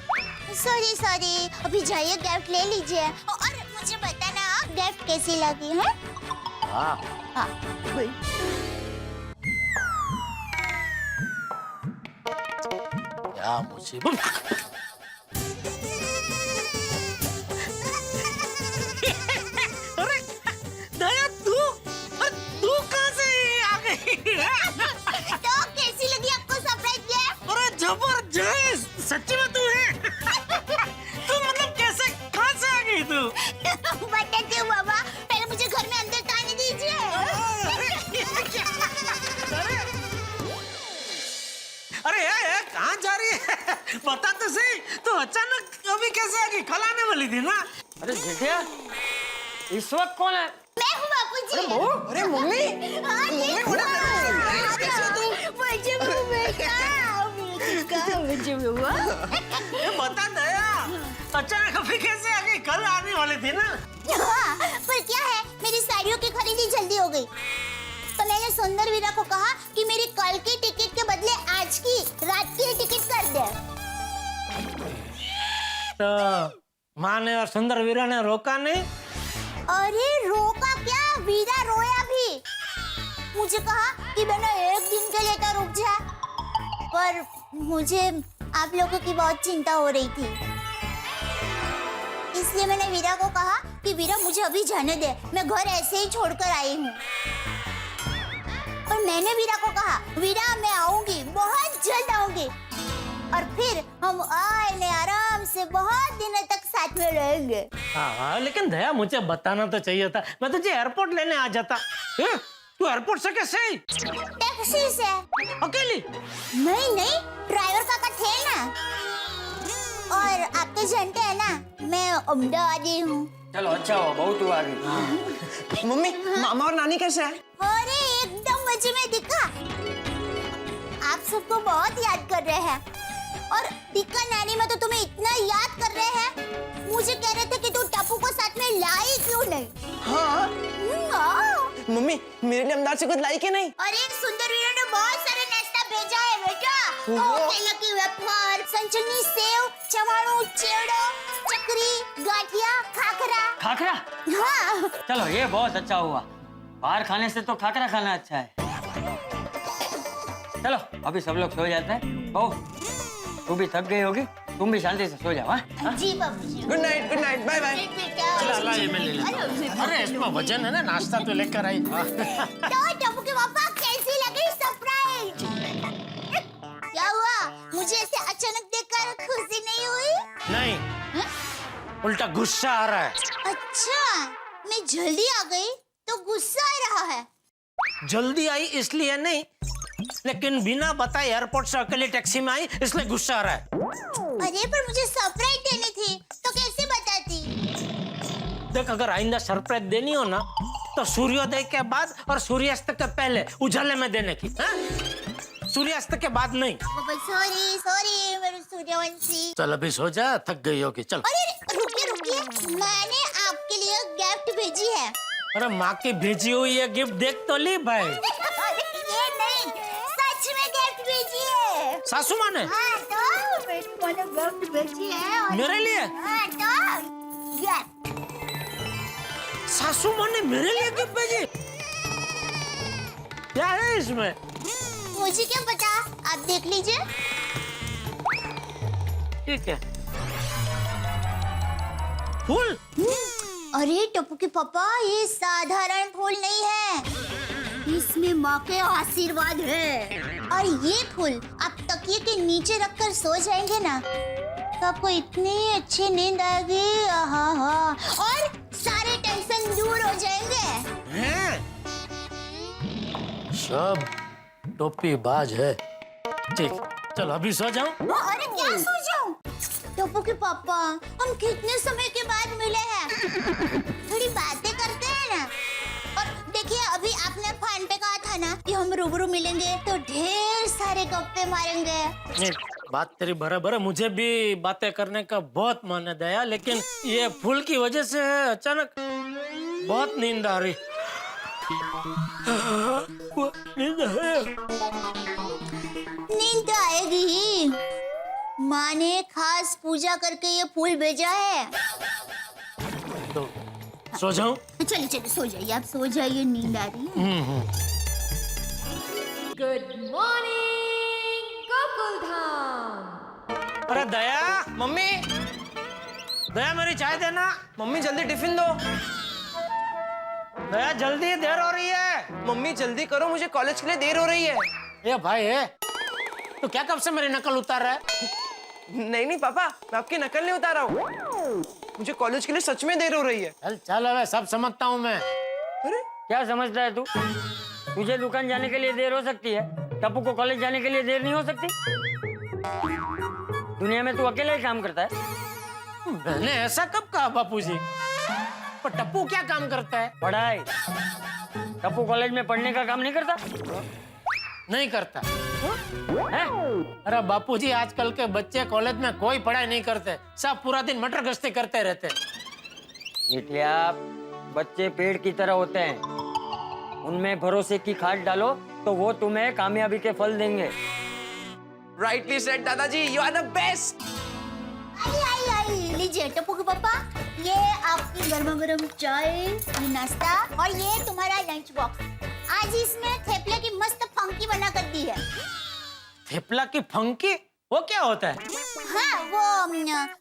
J: सॉरी सॉरी, अभी जाइए गिफ्ट ले लीजिए और मुझे बताना आप गिफ्ट कैसी लगी है।
B: हाँ
J: हाँ
B: क्या मुसीबत। अरे दया तू कहाँ से आ गई?
J: तो कैसी लगी आपको सरप्राइज गिफ्ट?
B: अरे जबरदस्त, सच्ची में तू है? तू मतलब कैसे, कहाँ से आ गई तू?
J: बताती हूँ बाबा, पहले मुझे घर में अंदर तो आने दीजिए।
B: अरे यार कहाँ जा रही है? बता तो सही, तू अचानक अभी कैसे आ गई? कल आने वाली थी ना?
C: अरे जेठिया, इस वक्त कौन है?
J: मैं हूँ बापूजी।
H: अरे मम्मी,
J: मम्मी मुझे हुआ।
B: ये बता दया, अचानक अभी कैसे आ गई? कल आने वाली थी ना?
J: हाँ, पर क्या है, मेरी साड़ियों की खरीदी जल्दी हो गई, तो मैंने सुंदर वीरा को कहा कि मेरी कल की टिकट के बदले आज की रात की टिकट कर दे।
B: तो माँ ने और सुंदर वीरा ने रोका नहीं?
J: अरे रोका क्या, वीरा रोया भी। मुझे कहा कि बेटा एक दिन के लिए तो रुक जा, पर मुझे आप लोगों की बहुत चिंता हो रही थी, इसलिए मैंने वीरा को कहा कि वीरा मुझे अभी जाने दे, मैं घर ऐसे ही छोड़कर आई हूँ। और मैंने वीरा को कहा, वीरा मैं आऊंगी, बहुत जल्द आऊंगी, और फिर हम आराम से बहुत दिनों तक साथ में रहेंगे।
B: हाँ, लेकिन दया मुझे बताना तो चाहिए था, मैं तुझे एयरपोर्ट लेने आ जाता। तू एयरपोर्ट से कैसे आई?
J: टैक्सी से।
B: अकेली?
J: नहीं, ड्राइवर काका थे ना, और आप तो जानते हैं ना, मैं अहमदाबादी हूँ।
C: चलो अच्छा हो, बहुत हुआ अभी।
H: मम्मी, मामा और नानी कैसे है?
J: अरे एकदम मजे में दिखा, आप सबको बहुत याद कर रहे हैं, और दिक्का नानी में तो तुम्हें इतना याद कर रहे हैं, मुझे कह रहे थे कि तू टप्पू को साथ में लाई क्यों नहीं?
H: हाँ। मम्मी, मेरे लिए अहमदाबाद से कुछ लाई के नहीं?
J: अरे सुंदर वीरा ने बहुत सारे नाश्ता भेजा है बेटा, केले की वेफर, संचनी सेव, चवाणू, चेवड़ो, चकरी, गाठिया, खाखरा।
C: खाखरा?
J: हाँ।
C: चलो ये बहुत अच्छा हुआ, बाहर खाने से तो खाखरा खाना अच्छा है। चलो अभी सब लोग सो जाते हैं। बहू, तू भी थक गई होगी, तुम भी शांति से सो जाओ। हाँ?
J: जी बाबूजी।
H: Good night, bye bye.
B: चला ये मैं ले लेता। अरे इसमें वजन है ना, नाश्ता तो लेकर आई।
J: तो टप्पू के पापा कैसी लगी सरप्राइज? क्या हुआ, मुझे ऐसे अचानक देखकर खुशी नहीं हुई?
B: नहीं, उल्टा गुस्सा आ रहा है।
J: अच्छा, मैं जल्दी आ गई तो गुस्सा आ रहा है।
B: जल्दी आई इसलिए नहीं, लेकिन बिना बताए एयरपोर्ट से अकेले टैक्सी में आई इसलिए गुस्सा आ रहा है।
J: अरे पर मुझे सरप्राइज देनी थी, तो कैसे बताती?
B: देख, अगर आइंदा सरप्राइज देनी हो ना, तो सूर्योदय के बाद और सूर्यास्त के पहले उजाले में देने की। सूर्यास्त के बाद नहीं।
J: सॉरी मेरे सूर्यवंशी।
B: चल अभी सो जा, थक गई होगी, चल।
J: अरे रुकिए, मैंने आपके लिए गिफ्ट भेजी है।
B: अरे माँ की भेजी हुई ये गिफ्ट देख तो ली भाई।
J: ये नहीं, सच में गिफ्ट भेजी है।
B: सासू माँ ने?
J: हाँ, तो मैंने गिफ्ट भेजी है।
B: मेरे लिए?
J: हाँ, तो गिफ्ट।
B: सासू माँ ने मेरे लिए गिफ्ट भेजी? क्या है इसमें?
J: मुझे क्या पता, आप देख लीजिए।
B: ठीक है। फूल?
J: अरे टप्पू के पापा, ये साधारण फूल नहीं है, इसमें माँ के आशीर्वाद है। और ये फूल आप तकिए के नीचे रखकर सो जाएंगे ना, तो आपको इतनी अच्छी नींद आएगी, आहा, और सारे टेंशन दूर हो जाएंगे।
B: सब टोपी बाज है। ठीक, चलो अभी सो जाओ।
J: अरे क्या सो जाऊं? टप्पू के पापा, हम कितने समय के बाद मिले हैं, थोड़ी बातें करते हैं ना। और देखिए, अभी आपने फोन पे कहा था ना कि हम रूबरू मिलेंगे तो ढेर सारे गप्पे मारेंगे।
B: नहीं, बात तेरी बराबर है, मुझे भी बातें करने का बहुत मन है दया, लेकिन ये फूल की वजह से अचानक बहुत नींद आ रही।
J: नींद तो आएगी ही, माँ ने खास पूजा करके ये फूल भेजा है।
B: तो सो जाऊं?
J: चलिए सो जाइए, आप सो जाइए, नींद आ रही है।
K: Good morning Gokul Dham.
B: अरे दया,
H: मम्मी
B: दया मेरी चाय देना।
H: मम्मी जल्दी टिफिन दो।
B: दया जल्दी, देर हो रही है।
H: मम्मी जल्दी करो, मुझे कॉलेज के लिए देर हो रही है।
B: ये भाई है, तो क्या कब से मेरी नकल उतार रहा है?
H: नहीं पापा, मैं आपकी नकल नहीं उतार रहा हूँ। मुझे कॉलेज के लिए सच में देर हो रही है।
B: चल चल, अब सब समझता हूँ मैं।
H: अरे
C: क्या समझता है तू? तुझे दुकान जाने के लिए देर हो सकती है, टप्पू को कॉलेज जाने के लिए देर नहीं हो सकती? दुनिया में तू अकेले ही काम करता है।
B: मैंने ऐसा कब कहा बापूजी? पर टप्पू क्या काम करता है?
C: पढ़ाई। टप्पू कॉलेज में पढ़ने का काम नहीं करता?
B: नहीं करता।
C: है?
B: अरे बापूजी, आजकल के बच्चे कॉलेज में कोई पढ़ाई नहीं करते, सब पूरा दिन मटर गश्ती करते रहते।
C: बिटिया, बच्चे पेड़ की तरह होते हैं, उनमें भरोसे की खाद डालो तो वो तुम्हें कामयाबी के फल देंगे।
H: राइटली सेड दादाजी, यू आर द बेस्ट।
J: आई लीजिए टप्पू के पापा, ये आपकी गर्मा गर्म चाय, ये नाश्ता और ये तुम्हारा लंच बॉक्स। आज इसमें थेपले की मस्त फंकी बना कर दी है।
B: थेपला की फंकी? वो क्या होता है?
J: हाँ,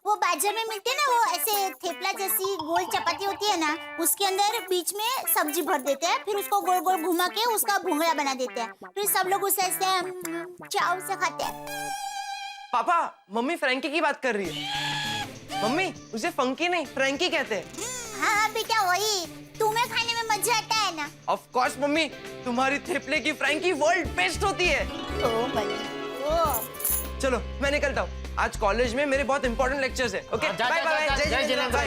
J: वो बाजार में मिलती है ना, वो ऐसे थेपला जैसी गोल चपाती होती है ना, उसके अंदर बीच में सब्जी भर देते हैं, फिर उसको गोल गोल घुमा के उसका भुंगड़ा बना देते हैं, फिर सब लोग उसे ऐसे चाव से खाते हैं।
H: पापा, मम्मी फ्रैंकी की बात कर रही है। मम्मी, उसे फंकी नहीं फ्रैंकी कहते हैं।
J: हाँ बेटा, वही। तुम्हें खाने में मजा आता है ना?
H: ऑफ कोर्स मम्मी, तुम्हारी थेपले की फ्रैंकी वर्ल्ड बेस्ट होती है।
J: ओ भाई,
H: चलो मैं निकलता हूँ, आज कॉलेज में मेरे बहुत इंपॉर्टेंट लेक्चर्स है। Okay, bye bye. जय जिनेंद्र।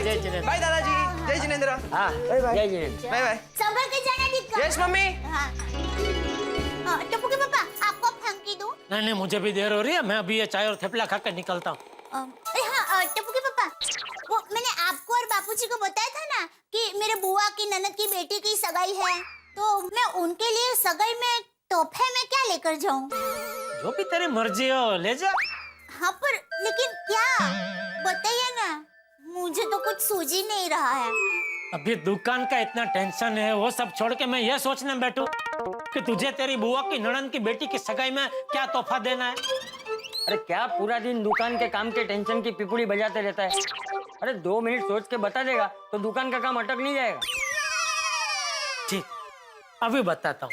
H: बाय दादाजी। जय जिनेंद्र।
C: हाँ, जय जिनेंद्र।
H: Bye bye.
J: संभल के जाना दीदी।
H: Yes mummy.
J: हाँ, टप्पू के पापा, आपको फंकी दूं?
B: नहीं, मुझे भी देर हो रही है, मैं अभी ये चाय और थेपला खा कर निकलता हूँ।
J: हाँ, टप्पू के पापा, वो मैंने आपको और बापूजी को बताया था ना कि मेरे बुआ की ननद की बेटी की सगाई है, तो मैं उनके लिए सगाई में तोहफे में क्या लेकर जाऊं?
B: जो भी तेरी मर्जी हो, ले जा।
J: हाँ, पर लेकिन क्या बताइए ना, मुझे तो कुछ सूझ ही नहीं रहा है।
B: अभी दुकान का इतना टेंशन है, वो सब छोड़ के मैं ये सोचने बैठूं कि तुझे तेरी बुआ की ननद की बेटी की सगाई में क्या तोहफा देना है।
C: अरे क्या पूरा दिन दुकान के काम के टेंशन की पिपुड़ी बजाते रहता है? अरे 2 मिनट सोच के बता देगा तो दुकान का काम अटक नहीं जाएगा।
B: ठीक, अभी बताता हूँ।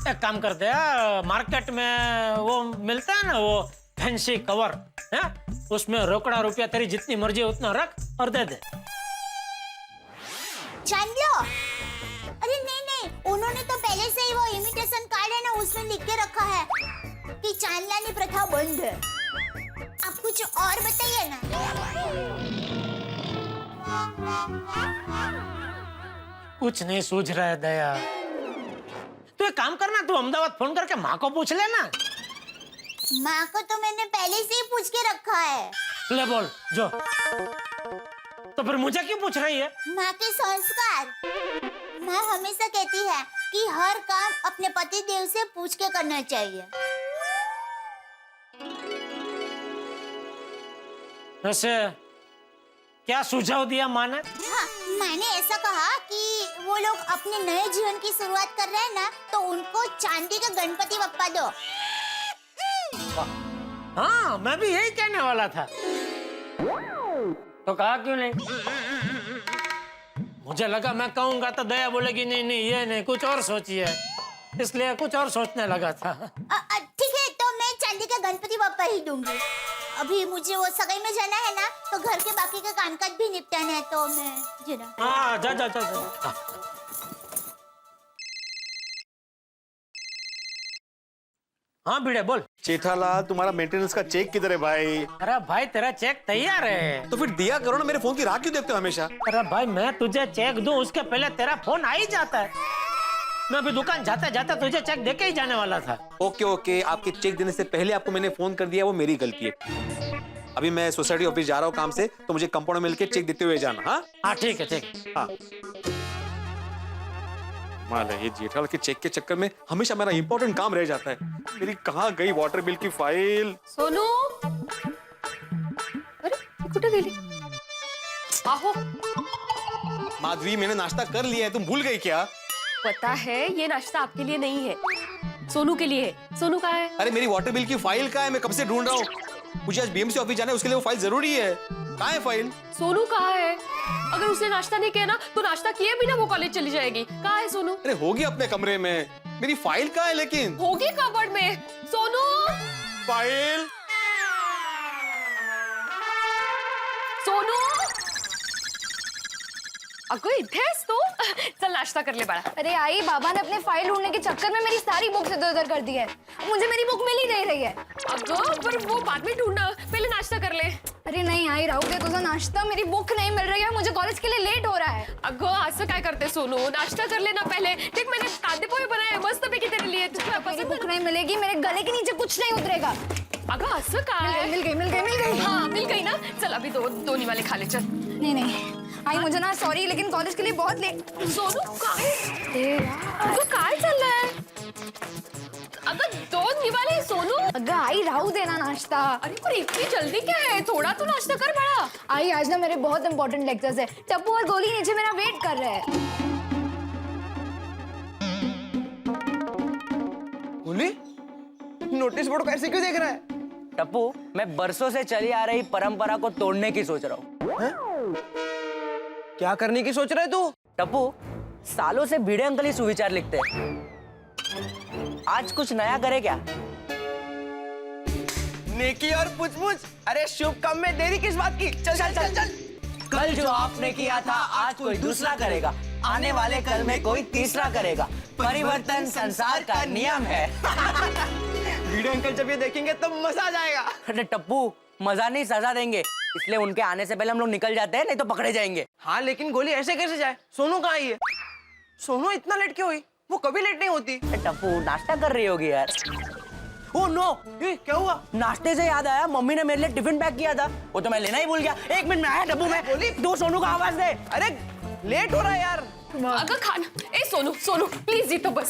B: एक काम करते हैं, मार्केट में वो मिलता है ना, वो फैंसी कवर है, उसमें रोकड़ा रुपया तेरी जितनी मर्जी उतना रख और दे दे।
J: जान लो? अरे नहीं, उन्होंने तो पहले से ही वो इमिटेशन कार्ड है ना, उसमें लिख के रखा है कि चांदलानी प्रथा बंद है। आप कुछ और बताइए ना।
B: कुछ नहीं सूझ रहा है दया। तू एक काम करना, तू अहमदाबाद फोन करके माँ को पूछ लेना।
J: माँ को तो मैंने पहले से ही पूछ के रखा है।
B: ले बोल जो। तो फिर मुझे क्यों पूछ रही है?
J: माँ के संस्कार। माँ हमेशा कहती है कि हर काम अपने पति देव से पूछ के करना चाहिए।
B: वैसे क्या सुझाव दिया माँ ने?
J: हाँ, मैंने ऐसा कहा कि वो लोग अपने नए जीवन की शुरुआत कर रहे हैं ना, तो उनको चांदी का गणपति बप्पा दो।
B: हाँ, मैं भी यही कहने वाला था।
C: तो कहा क्यों नहीं?
B: मुझे लगा मैं कहूंगा तो दया बोलेगी नहीं ये नहीं, कुछ और सोचिए, इसलिए कुछ और सोचने लगा था।
J: ठीक है, तो मैं चांदी का गणपति बप्पा ही दूंगी। अभी मुझे वो सगाई में जाना है ना, तो घर के बाकी का कामकाज भी निपटाना है, तो मैं जरा।
B: हाँ, जा। हाँ भिड़े बोल।
L: जेठालाल, तुम्हारा मेंटेनेंस का चेक किधर है भाई?
B: अरे भाई, तेरा चेक तैयार है।
L: तो फिर दिया करो ना, मेरे फोन की राह क्यों देखते हो हमेशा?
B: अरे भाई, मैं तुझे चेक दूं उसके पहले तेरा फोन आ ही जाता है। मैं अभी दुकान जाते जाते तुझे चेक देके ही जाने वाला था।
L: ओके, आपके चेक देने से पहले आपको मैंने फोन कर दिया, वो मेरी गलती है। अभी मैं सोसाइटी ऑफिस जा रहा हूँ काम से, तो मुझे कंपाउंड में मिलके चेक देते हुए जाना।
B: हाँ ठीक है।
L: हाँ, माल है ये जेठालाल के चेक के चक्कर में हमेशा मेरा इंपॉर्टेंट काम रह जाता है। मेरी कहाँ गई वाटर बिल की फाइल?
D: सोनू, अरे कुठे गेली? आहो
L: माधवी, मैंने नाश्ता कर लिया है, तुम भूल गई क्या?
D: पता है, ये नाश्ता आपके लिए नहीं है, सोनू के लिए। सोनू कहाँ है?
L: अरे मेरी वाटर बिल की फाइल कहाँ है? मैं कब से ढूंढ रहा हूँ। मुझे आज बीएमसी ऑफिस जाना है, उसके लिए वो फाइल जरूरी है। कहाँ है फाइल?
D: सोनू कहाँ है? अगर उसने नाश्ता नहीं किया ना तो नाश्ता किए बिना वो कॉलेज चली जाएगी। कहाँ है सोनू?
L: अरे होगी अपने कमरे में। मेरी फाइल कहाँ है लेकिन?
D: होगी कबर्ड में। सोनू
L: फाइल।
D: सोनू अगो इथेस तो चल नाश्ता कर ले बड़ा।
J: अरे आई, बाबा ने अपने फाइल ढूंढने के चक्कर में मेरी सारी बुक्स इधर-उधर कर दी है। मुझे मेरी बुक मिल ही नहीं रही है।
D: अगो पर वो बाद में ढूंढना, पहले नाश्ता कर ले।
J: अरे नहीं आई, राहुल तुझा नाश्ता, मेरी बुक नहीं मिल रही है, मुझे कॉलेज के लिए लेट हो रहा है।
D: अगो असं काय करते सोनू, नाश्ता कर लेना पहले। देख मैंने कांदे पोहे बनाए हैं मस्त पैकी तेरे लिए। तुझे
J: मेरी बुक नहीं मिलेगी, मेरे गले के नीचे कुछ नहीं उतरेगा।
D: अगो असं काय?
J: मिल गई।
D: हाँ मिल गई ना। चल अभी दोनी वाले खा ले चल।
J: नहीं आई, मुझे ना सॉरी, लेकिन कॉलेज के लिए बहुत लेट।
D: सोनू अगो काय चल रहा है? अगो दोनी वाले सोनू।
J: अगर आई राहु देना नाश्ता।
D: अरे पर इतनी जल्दी क्या है? थोड़ा तो नाश्ता कर बड़ा।
J: आई आज ना मेरे बहुत इंपॉर्टेंट लेक्चर्स है। टप्पू और गोली नीचे मेरा वेट कर रहे हैं।
H: गोली नोटिस बोर्ड को ऐसे क्यों देख रहा है?
C: टप्पू, मैं बरसों से चली आ रही परंपरा को तोड़ने की सोच रहा हूँ।
H: क्या करने की सोच रहे तू?
C: टप्पू, सालों से भिड़े अंकल ही सुविचार लिखते हैं। आज कुछ नया करे क्या?
H: नेकी और पुछ-पुछ। अरे शुभ काम में देरी किस बात की? चल।
C: कल जो आपने किया था आज कोई दूसरा करेगा, आने वाले कल में कोई तीसरा करेगा। परिवर्तन संसार का नियम है।
H: वीडियो अंकल जब ये देखेंगे तो मजा आ जाएगा।
C: अरे टप्पू, मजा नहीं सजा देंगे, इसलिए उनके आने से पहले हम लोग निकल जाते हैं, नहीं तो पकड़े जाएंगे।
H: हाँ लेकिन गोली ऐसे कैसे जाए? सोनू कहाँ आई है? सोनू इतना लेट क्यों हुई? वो कभी लेट नहीं होती।
C: टप्पू, नाश्ता कर रही होगी यार।
H: ओह नो, ये क्या हुआ?
C: नाश्ते से याद आया, मम्मी ने मेरे लिए टिफिन पैक किया था, वो तो मैं लेना ही भूल गया। 1 मिनट में आया टप्पू। मैं
H: गोली
C: दो सोनू को आवाज दे।
H: अरे लेट हो रहा है यार।
D: अगर खाना सोनू प्लीज जी तो बस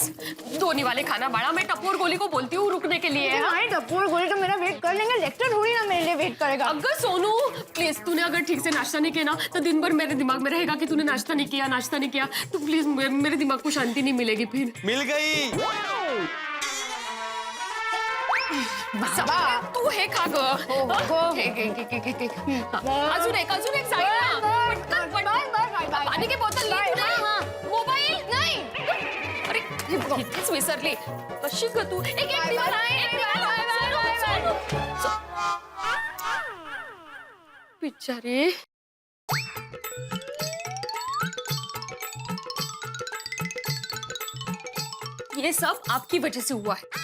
D: दोनी वाले खाना बड़ा। मैं टप्पू और गोली को बोलती हूँ रुकने के लिए।
J: टप्पू और गोली तो मेरा वेट कर लेंगे, लेक्चर थोड़ी ना मेरे लिए वेट करेगा।
D: अगर सोनू प्लीज, तूने अगर ठीक से नाश्ता नहीं किया ना तो दिन भर मेरे दिमाग में रहेगा कि तूने नाश्ता नहीं किया। तो प्लीज मेरे दिमाग को शांति नहीं मिलेगी फिर।
L: मिल गई।
D: तू हे खा ग। अजून एक साइड ना। पाणी की बोतल ली तूने? मोबाईल नाही। अरे इतकीच विसरली कशी ग तू? एक दिवस बिचारी। ये सब आपकी वजह से हुआ है।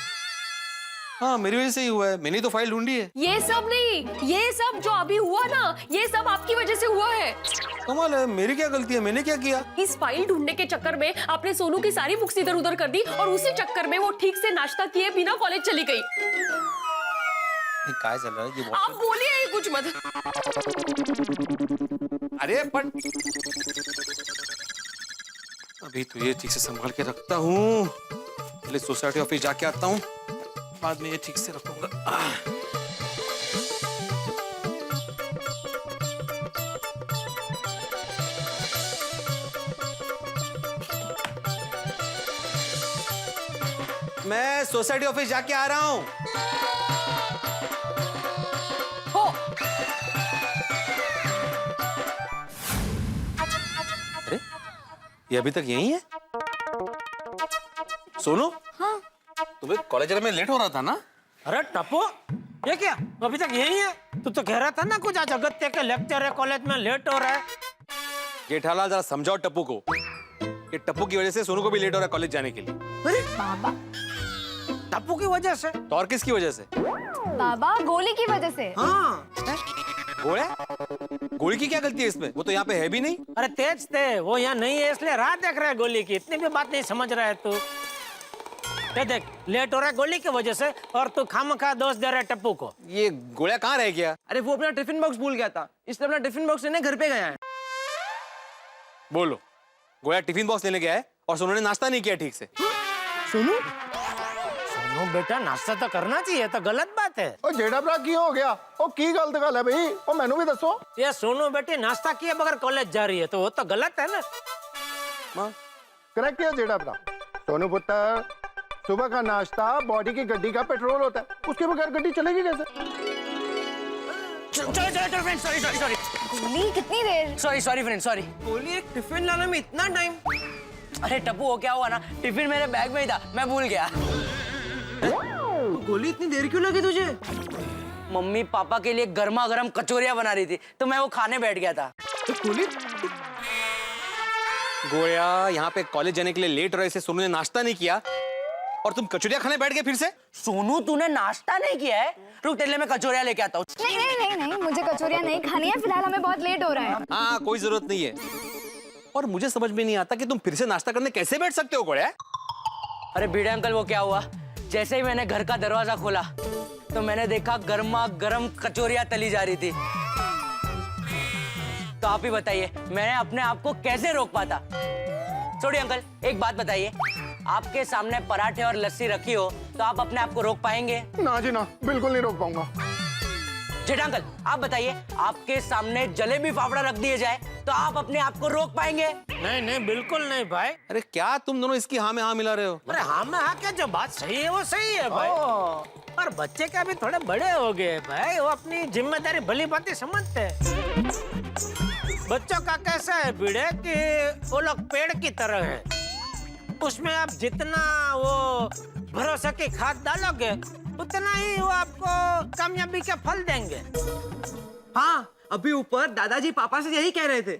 L: हाँ मेरी वजह से ही हुआ है, मैंने तो फाइल ढूंढी है।
D: ये सब नहीं, ये सब जो अभी हुआ ना, ये सब आपकी वजह से हुआ है।
L: कमाल है, मेरी क्या गलती है? मैंने क्या किया?
D: इस फाइल ढूंढने के चक्कर में आपने सोनू की सारी बुक्स इधर उधर कर दी और उसी चक्कर में वो ठीक से नाश्ता किए बिना कॉलेज चली गई।
L: क्या चल रहा है ये?
D: आप बोलिए ही कुछ मत।
L: अरे पर अभी तो ये ठीक से संभाल के रखता हूँ, पहले सोसाइटी ऑफिस जाके आता हूँ, बाद में ये ठीक से रखूंगा। मैं सोसाइटी ऑफिस जाके आ रहा हूँ। अरे ये अभी तक यही है? सोनू?
J: हाँ
L: तुम्हें कॉलेज जाने में लेट हो रहा था ना?
B: अरे टप्पू, ये क्या अभी तक यही है? तू तो कह रहा था ना कुछ आज अगत्य के लेक्चर है, कॉलेज में लेट हो रहा है।
L: जेठालाल जरा समझाओ टप्पू को, ये टप्पू की वजह से सोनू को भी लेट हो रहा है कॉलेज जाने के लिए।
B: अरे बाबा, टप्पू की वजह से?
L: तो और किसकी वजह से?
J: बाबा गोली की वजह से।
B: हाँ
L: गोले? गोली की क्या गलती है इसमें? वो तो यहाँ पे है भी नहीं।
B: अरे तेज थे, वो यहाँ नहीं है इसलिए राह देख रहा है गोली की। इतनी भी बात नहीं समझ रहा है तू। ये देख लेट हो रहा है गोली की वजह से और तू खामखा दोष दे रहा है टप्पू को।
L: ये गोलियां कहाँ रह गया?
H: अरे वो अपना टिफिन बॉक्स भूल गया था, इसलिए अपना टिफिन बॉक्स लेने घर पे गया है।
L: बोलो, गोया टिफिन बॉक्स लेने गया है और सोनू ने नाश्ता नहीं किया ठीक से।
B: सोनू? सोनू बेटा नाश्ता तो करना चाहिए, तो गलत बात है।
M: ओ जेड़ा भरा की हो गया? ओ की गलत गल है भाई? ओ मैनू भी दसो।
B: ये सोनू बेटी नाश्ता किए बगैर कॉलेज जा रही है तो वो तो गलत है ना।
M: करेक्ट है जेड़ा भरा। सोनू पुत्र
N: सुबह का नाश्ता बॉडी की गड्डी का पेट्रोल होता है, उसके बगैर गड्डी चलेगी कैसे?
B: सॉरी
D: गोली कितनी देर?
B: Sorry friend sorry.
H: गोली एक टिफिन लाने में इतना टाइम?
B: अरे टप्पू वो क्या हुआ ना, टिफिन मेरे बैग में ही था, मैं भूल गया।
H: गोली इतनी देर क्यों लगी तुझे?
B: मम्मी पापा के लिए गर्मा गर्म कचौरियां बना रही थी तो मैं वो खाने बैठ गया था।
H: तो गोली
L: गोया यहाँ पे कॉलेज जाने के लिए लेट हो रहे थे, सोनू ने नाश्ता नहीं किया और तुम कचौरिया खाने बैठ गए फिर से?
B: सोनू तूने नाश्ता नहीं किया है? रुक तेरे लिए मैं कचौरियां लेके आता हूँ।
D: नहीं, मुझे कचौरियां नहीं खानी है, फिलहाल हमें बहुत लेट हो रहा है।
L: हाँ कोई जरूरत नहीं है। और मुझे समझ में नहीं आता कि तुम फिर से नाश्ता करने कैसे बैठ सकते हो गोया?
B: अरे भिड़े अंकल वो क्या हुआ, जैसे ही मैंने घर का दरवाजा खोला तो मैंने देखा गर्मा गर्म कचौरियां तली जा रही थी। तो आप ही बताइए मैं अपने आप को कैसे रोक पाता? छोड़िए अंकल, एक बात बताइए, आपके सामने पराठे और लस्सी रखी हो तो आप अपने आप को रोक पाएंगे?
N: ना जी ना, बिल्कुल नहीं रोक पाऊंगा।
B: जेठा अंकल आप बताइए, आपके सामने जलेबी फाफड़ा रख दिए जाए तो आप अपने आप को रोक पाएंगे?
O: नहीं बिल्कुल नहीं भाई।
L: अरे क्या तुम दोनों इसकी हाँ में हाँ मिला रहे हो?
O: अरे हाँ में हाँ क्या, जो बात सही है वो सही है भाई। और बच्चे क्या भी थोड़े बड़े हो गए भाई, वो अपनी जिम्मेदारी भली भांति समझते हैं। बच्चों का कैसा है भिड़े कि वो लोग पेड़ की तरह है, उसमें आप जितना वो भरोसे की खाद डालोगे उतना ही वो आपको कामयाबी के फल देंगे।
H: हाँ, अभी ऊपर दादाजी पापा से यही कह रहे थे।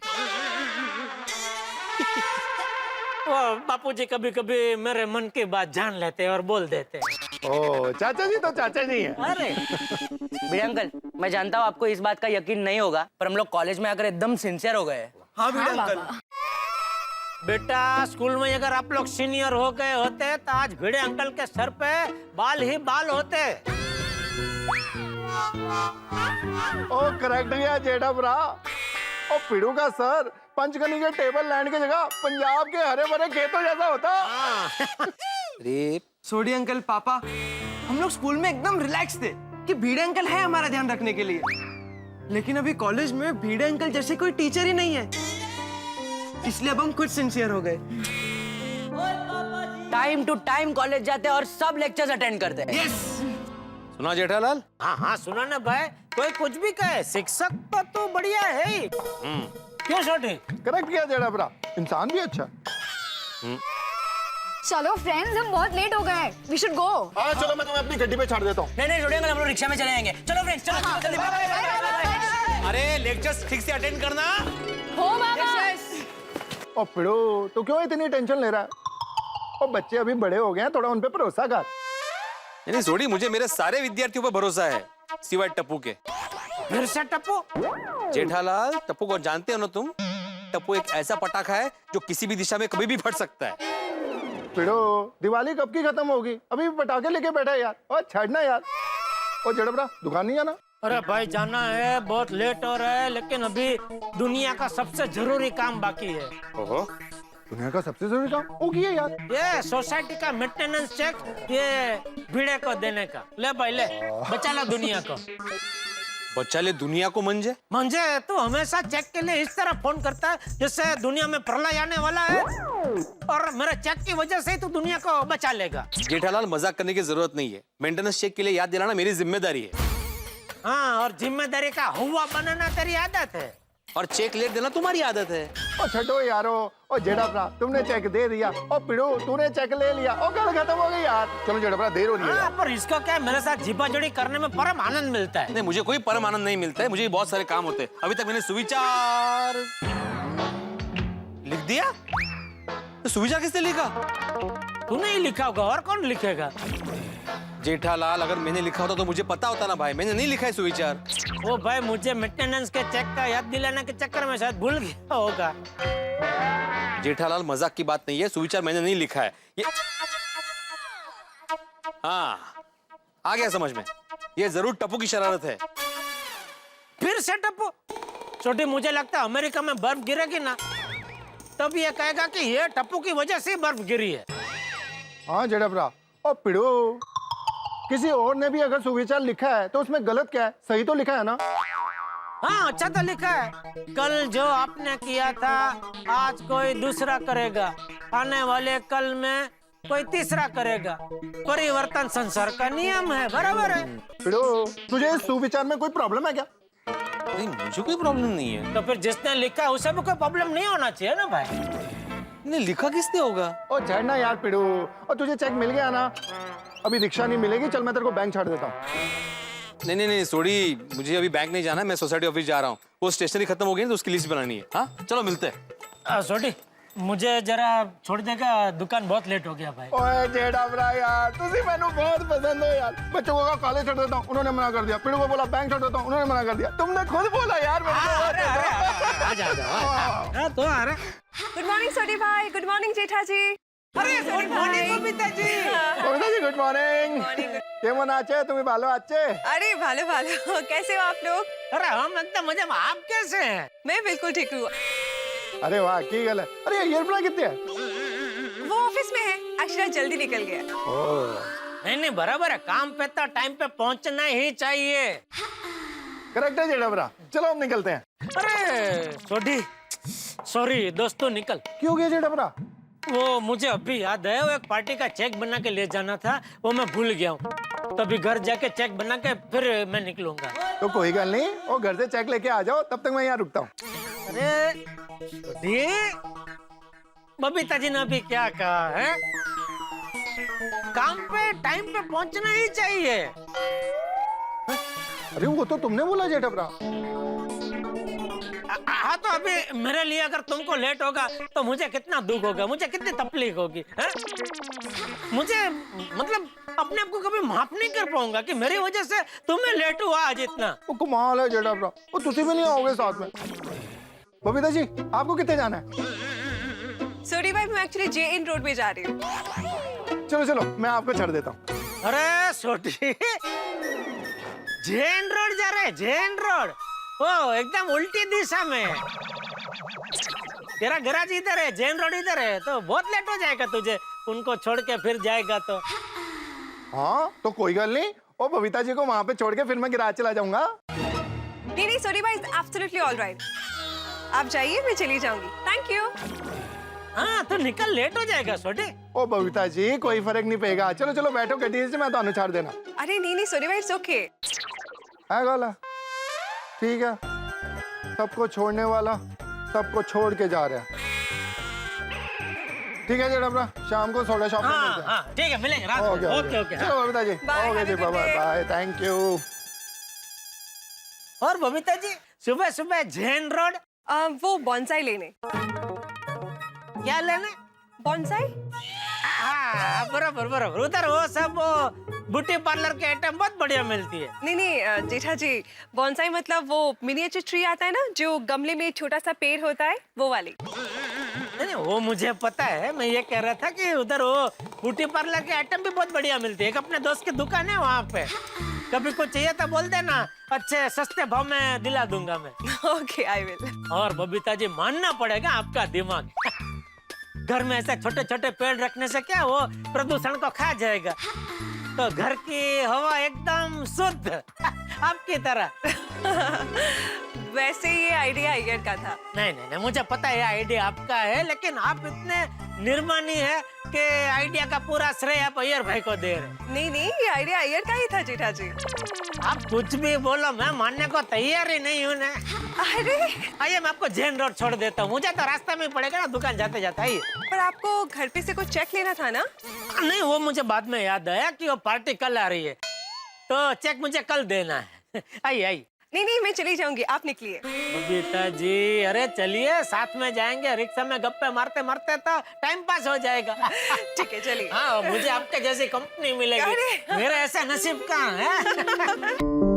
O: वो बापूजी कभी कभी मेरे मन की बात जान लेते हैं और बोल देते हैं।
N: ओ चाचा जी तो चाचा जी हैं।
O: अरे
B: भिड़े अंकल मैं जानता हूँ आपको इस बात का यकीन नहीं होगा, पर हम लोग कॉलेज में आकर एकदम सिंसियर हो गए।
H: हाँ भिड़े अंकल।
O: बेटा स्कूल में अगर आप लोग सीनियर हो गए होते तो आज भिड़े अंकल के सर पे बाल ही बाल होते।
N: ओ करेक्ट गया जेठा भरा। ओ पिड़ू का सर पंचगनी के टेबल लैंड की जगह पंजाब के हरे भरे खेतों जैसा होता।
L: अरे
H: सोडी अंकल पापा, हम लोग स्कूल में एकदम रिलैक्स थे कि भिड़े अंकल है हमारा ध्यान रखने के लिए, लेकिन अभी कॉलेज में भिड़े अंकल जैसे कोई टीचर ही नहीं है, इसलिए अब हम खुद सिंसियर हो गए।
B: टाइम टू टाइम कॉलेज जाते हैं और सब लेक्चर्स अटेंड करते हैं।
H: यस।
L: सुना जेठालाल?
O: हाँ सुना ना भाई, कोई कुछ भी कहे शिक्षक तो बढ़िया है ही। क्यों छोटे?
N: करेक्ट किया जेठा भरा, इंसान भी अच्छा।
D: चलो फ्रेंड्स, हम बहुत लेट हो गए, वी शुड गो।
N: हाँ चलो मैं तुम्हें अपनी गड्डी पे छोड़ देता हूँ।
B: नहीं छोड़ेंगे, हम लोग रिक्शा में चले जाएंगे। चलो फ्रेंड्स चलो जल्दी।
L: अरे लेक्चर्स ठीक से अटेंड करना।
D: हो बाबा।
N: ओ पिड़ू तू क्यों इतनी टेंशन ले रहा है? ओ बच्चे अभी बड़े हो गए हैं, थोड़ा उन पे भरोसा कर।
L: नहीं सोडी, मुझे मेरे सारे विद्यार्थियों पर भरोसा है सिवाय टप्पू के।
O: फिर से टप्पू?
L: जेठालाल टप्पू को जानते हो ना तुम? टप्पू एक ऐसा पटाखा है जो किसी भी दिशा में कभी भी फट सकता है।
N: पिड़ो दिवाली कब की खत्म होगी, अभी पटाखे लेके बैठा है यार। और छड़ना यार। ओ जेठा भरा दुकान नहीं जाना?
O: अरे भाई जाना है, बहुत लेट हो रहा है, लेकिन अभी दुनिया का सबसे जरूरी काम बाकी है।
N: ओहो, दुनिया का सबसे जरूरी काम वो की है यार?
O: ये सोसाइटी का मेंटेनेंस चेक ये भिड़े को देने का। ले भाई ले, बचा ला दुनिया को।
L: बच्चा ले दुनिया को मंजे?
O: मंजे तू हमेशा चेक के लिए इस तरह फोन करता है जैसे दुनिया में प्रलय आने वाला है, और मेरे चेक की वजह से ही तू दुनिया को बचा लेगा।
L: जेठालाल मजाक करने की जरूरत नहीं है, मेंटेनेंस चेक के लिए याद दिलाना मेरी जिम्मेदारी है।
O: हाँ, और जिम्मेदारी का हुआ बनाना तेरी आदत है,
L: और चेक लेट देना तुम्हारी आदत है।
N: ओ छठो यारो, ओ जेठा भरा तुमने चेक दे दिया, ओ पिड़ू तूने चेक ले लिया, ओ गल खत्म हो गई यार। चलो जेठा भरा देर हो रही है।
O: हाँ, पर इसको क्या है, मेरे साथ जीपाजोड़ी करने में परम आनंद मिलता है।
L: नहीं मुझे कोई परम आनंद नहीं मिलता है, मुझे बहुत सारे काम होते हैं। अभी तक मैंने सुविचार लिख दिया। तो सुविचार किसने लिखा?
O: तूने ही लिखा होगा, और कौन लिखेगा?
L: जेठालाल अगर मैंने लिखा होता तो मुझे पता होता ना भाई, मैंने नहीं लिखा है सुविचार।
O: ओ भाई मुझे मेंटेनेंस के चेक का याद दिलाने के चक्कर में शायद भूल गया होगा।
L: जेठालाल मजाक की बात नहीं है, सुविचार मैंने नहीं लिखा है ये। हाँ आ गया समझ में, ये जरूर टप्पू की शरारत है।
O: फिर से टप्पू? छोटी मुझे लगता है अमेरिका में बर्फ गिरेगी ना तब ये कहेगा कि ये टप्पू की वजह से बर्फ गिरी है।
N: हाँ जेठा भरा, ओ पिड़ू किसी और ने भी अगर सुविचार लिखा है तो उसमें गलत क्या है, सही तो लिखा है ना?
O: हाँ अच्छा तो लिखा है, कल जो आपने किया था आज कोई दूसरा करेगा, आने वाले कल में कोई तीसरा करेगा। परिवर्तन संसार का नियम है, बराबर है।
N: पिड़ू, तुझे इस सुविचार में कोई प्रॉब्लम है क्या?
L: नहीं, मुझे कोई प्रॉब्लम नहीं है।
O: तो फिर जिसने लिखा है उसे भी कोई प्रॉब्लम नहीं होना चाहिए ना भाई।
L: नहीं, लिखा किसने होगा?
N: ओ छेड़ ना यार पिड़ू, और तुझे चेक मिल गया ना? अभी रिक्शा नहीं मिलेगी, चल मैं तेरे को बैंक छाड़ देता हूँ।
L: नहीं सॉरी, मुझे अभी बैंक नहीं जाना, मैं सोसाइटी ऑफिस जा रहा हूँ। वो स्टेशनरी खत्म हो गई तो उसकी लिस्ट बनानी है। हाँ चलो मिलते हैं।
O: छोटी मुझे जरा छोड़ देगा, दुकान बहुत लेट हो गया भाई।
N: ओए जेड़ा भरा यार, तुझे मैंने बहुत पसंद हो यार। बच्चों को कॉलेज छोड़ देता हूँ, उन्होंने मना कर दिया। पिड़ू को बोला बैंक छोड़ देता हूँ, उन्होंने मना कर दिया। तुमने खुद बोला यार।
K: गुड मॉर्निंग सोडी भाई, गुड मॉर्निंग जेठा जी।
O: अरे good morning Babita ji.
N: Babita ji good morning. केमन आचे तुम्हें भालो आचे?
K: अरे भालो भालो, कैसे हो आप लोग?
O: अरे हम एकदम मजे में, आप कैसे हैं?
K: मैं बिल्कुल ठीक हूँ।
N: अरे वाह की गल है। अरे एयरप्लेन कितने है?
K: वो ऑफिस में है, एक्चुअली जल्दी निकल गया।
O: नहीं बराबर है, काम पे तो टाइम पे पहुंचना ही चाहिए।
N: करेक्ट है जेड़ा भरा, चलो हम निकलते हैं।
O: अरे छोटी सॉरी दोस्तों, निकल।
N: क्यों गया जेड़ा भरा?
O: वो मुझे अभी याद है, वो एक पार्टी का चेक बना के ले जाना था, वो मैं भूल गया हूँ। तो अभी घर जाके चेक बना के फिर मैं निकलूंगा।
N: तो कोई गल नहीं, वो घर से चेक लेके आ जाओ, तब तक मैं यहाँ रुकता हूँ।
O: अरे बबीता जी ने अभी क्या कहा है? काम पे टाइम पे पहुंचना ही चाहिए।
N: अरे वो तो तुमने बोला जेठा भरा।
O: हाँ तो अभी मेरे लिए अगर तुमको लेट होगा तो मुझे कितना दुख होगा, मुझे कितनी तकलीफ होगी है? मुझे मतलब अपने आप को कभी माफ नहीं कर पाऊंगा कि मेरी वजह से तुम्हें लेट हुआ आज इतना।
N: वो कमाल है जेठा भरा, वो तुझे भी नहीं आओगे साथ में। बबीता जी आपको कितने जाना है?
K: सोडी भाई मैं एक्चुअली जे इन रोड में जा रही हूँ।
N: चलो चलो मैं आपको छोड़ देता हूँ।
O: अरे छोटी, जैन रोड जा रहे? जैन रोड ओ एकदम उल्टी दिशा में। तेरा गैराज इधर है, जैन रोड इधर है, तो बहुत लेट हो जाएगा तुझे उनको छोड़ के फिर जाएगा तो।
N: हाँ तो कोई गल नहीं, ओ बबीता जी को वहाँ पे छोड़ के फिर मैं गैराज चला जाऊंगा।
K: नहीं सोडी भाई, एब्सोल्युटली ऑलराइट। आप जाइए, मैं चली जाऊंगी। Thank you.
O: हाँ तो निकल, लेट हो जाएगा छोटे।
N: ओ बबीता जी कोई फर्क नहीं पड़ेगा, चलो चलो बैठो गड्डी से, मैं तो छाड़ देना।
K: अरे नहीं सोडी भाई, इट्स ओके।
N: है गाला ठीक है, सबको छोड़ने वाला सबको छोड़ के जा रहा है। ठीक है जेड़ा भरा, शाम को सोडा शॉप में मिलते हैं।
O: हाँ ठीक है, मिलेंगे रात में। ओके
N: चलो बबीता जी, ओके जी, बाय बाय, थैंक यू।
O: और बबीता जी सुबह सुबह जैन रोड
K: वो बॉन्साई लेने।
O: क्या लेने?
K: बॉन्साई।
O: हाँ बराबर बराबर, उधर वो सब ब्यूटी पार्लर के आइटम बहुत बढ़िया मिलती है।
K: नहीं जेठा जी, बॉन्साई मतलब वो मिनिएचर ट्री आता है ना, जो गमले में छोटा सा पेड़ होता है, वो वाली।
O: नहीं वो मुझे पता है, मैं ये कह रहा था कि उधर वो ब्यूटी पार्लर के आइटम भी बहुत बढ़िया मिलती है। एक अपने दोस्त की दुकान है वहाँ पे, कभी कुछ चाहिए तो बोल देना, अच्छे सस्ते भाव में दिला दूंगा मैं।
K: Okay I will.
O: और बबीता जी मानना पड़ेगा आपका दिमाग। घर में ऐसे छोटे छोटे पेड़ रखने से क्या वो प्रदूषण को खा जाएगा, तो घर की हवा एकदम शुद्ध आपकी तरह।
K: वैसे ये आइडिया अय्यर का था।
O: नहीं मुझे पता है आइडिया आपका है, लेकिन आप इतने निर्मानी है कि आइडिया का पूरा श्रेय आप अय्यर भाई को दे रहे।
K: नहीं ये आइडिया अय्यर का ही था जेठा जी।
O: आप कुछ भी बोलो, मैं मानने को तैयार ही नहीं हूँ ना।
K: अरे
O: आइए मैं आपको जैन रोड छोड़ देता हूँ, मुझे तो रास्ता में पड़ेगा ना दुकान जाते जाते। आइए।
K: पर आपको घर पे से कुछ चेक लेना था ना?
O: नहीं वो मुझे बाद में याद आया कि वो पार्टी कल आ रही है, तो चेक मुझे कल देना है। आइए।
K: नहीं मैं चली जाऊंगी, आप निकलिए।
O: बबीता जी अरे चलिए, साथ में जाएंगे, रिक्शा में गप्पे मारते मारते तो टाइम पास हो जाएगा।
K: ठीक है चलिए।
O: हाँ मुझे आपके जैसी कंपनी मिलेगी, मेरा ऐसा नसीब कहाँ है।